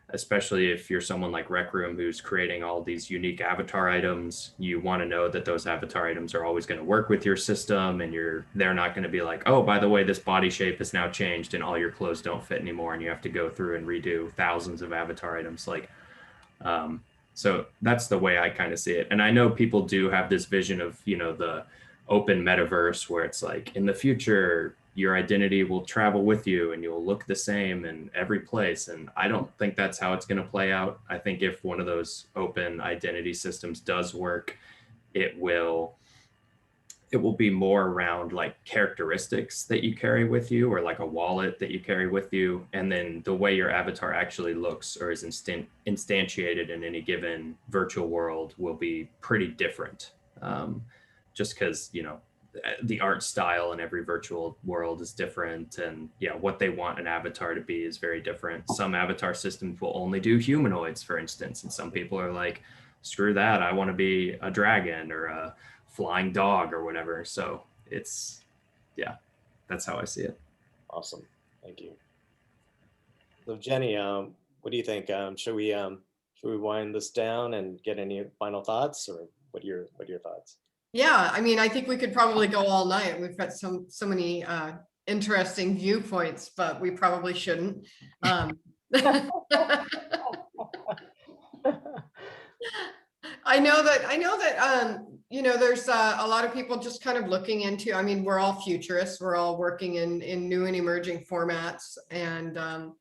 especially if you're someone like Rec Room who's creating all these unique avatar items, you want to know that those avatar items are always going to work with your system, and they're not going to be like, oh, by the way, this body shape is now changed and all your clothes don't fit anymore and you have to go through and redo thousands of avatar items. Like, so that's the way I kind of see it. And I know people do have this vision of, you know, the open metaverse where it's like in the future, your identity will travel with you and you'll look the same in every place. And I don't think that's how it's going to play out. I think if one of those open identity systems does work, it will be more around like characteristics that you carry with you, or like a wallet that you carry with you. And then the way your avatar actually looks or is instantiated in any given virtual world will be pretty different. Just because, you know, the art style in every virtual world is different, and yeah, what they want an avatar to be is very different. Some avatar systems will only do humanoids, for instance, and some people are like, screw that, I want to be a dragon or a flying dog or whatever. So it's, yeah, that's how I see it. Awesome, thank you. So Jenni, what do you think? Should we wind this down and get any final thoughts, or what are your thoughts? Yeah, I mean, I think we could probably go all night. We've got so many interesting viewpoints, but we probably shouldn't. I know that you know, there's a lot of people just kind of looking into, I mean, we're all futurists, we're all working in new and emerging formats, and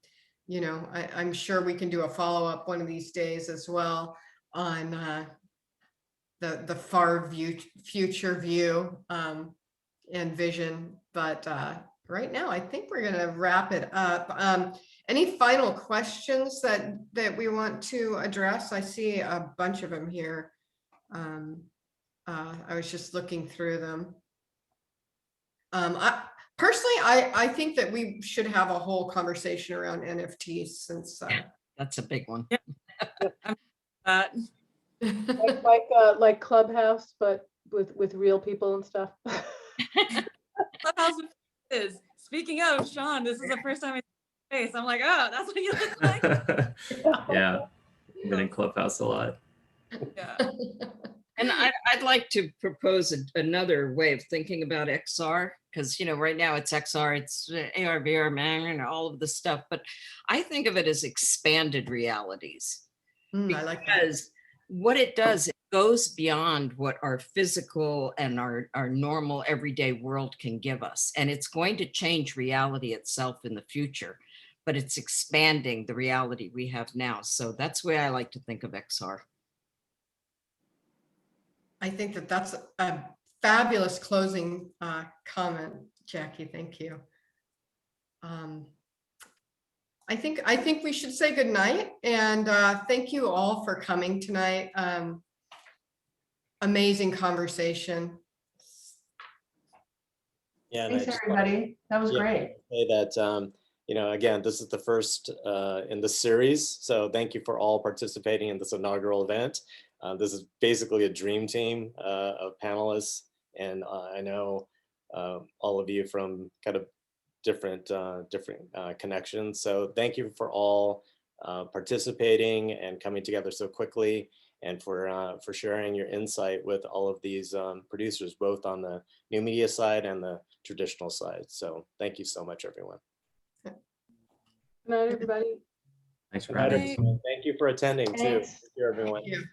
you know, I'm sure we can do a follow-up one of these days as well on the far future view and vision. But right now, I think we're going to wrap it up. Any final questions that we want to address? I see a bunch of them here. I was just looking through them. I think that we should have a whole conversation around NFTs, since that's a big one. like Clubhouse, but with real people and stuff. Clubhouse is. Speaking of, Sean, this is the first time I see your face. I'm like, oh, that's what you look like. Yeah, I've been in Clubhouse a lot. Yeah. And I'd like to propose another way of thinking about XR, because, you know, right now it's XR, it's AR, VR, man, and all of this stuff. But I think of it as expanded realities. I like that. Because what it does, it goes beyond what our physical and our normal everyday world can give us. And it's going to change reality itself in the future, but it's expanding the reality we have now. So that's the way I like to think of XR. I think that that's a fabulous closing comment, Jackie, thank you. I think we should say good night, and thank you all for coming tonight. Amazing conversation. Yeah, and I Thanks, just wanna- everybody. That was yeah, great. say that, you know, again, this is the first in the series, so thank you for all participating in this inaugural event. This is basically a dream team of panelists, and I know all of you from kind of different connections. So thank you for all participating and coming together so quickly, and for sharing your insight with all of these producers, both on the new media side and the traditional side. So thank you so much, everyone. Good night, everybody. Thanks for Good night, having us. everyone. Thank you for attending too. Thanks. Thank you, everyone. Thank you.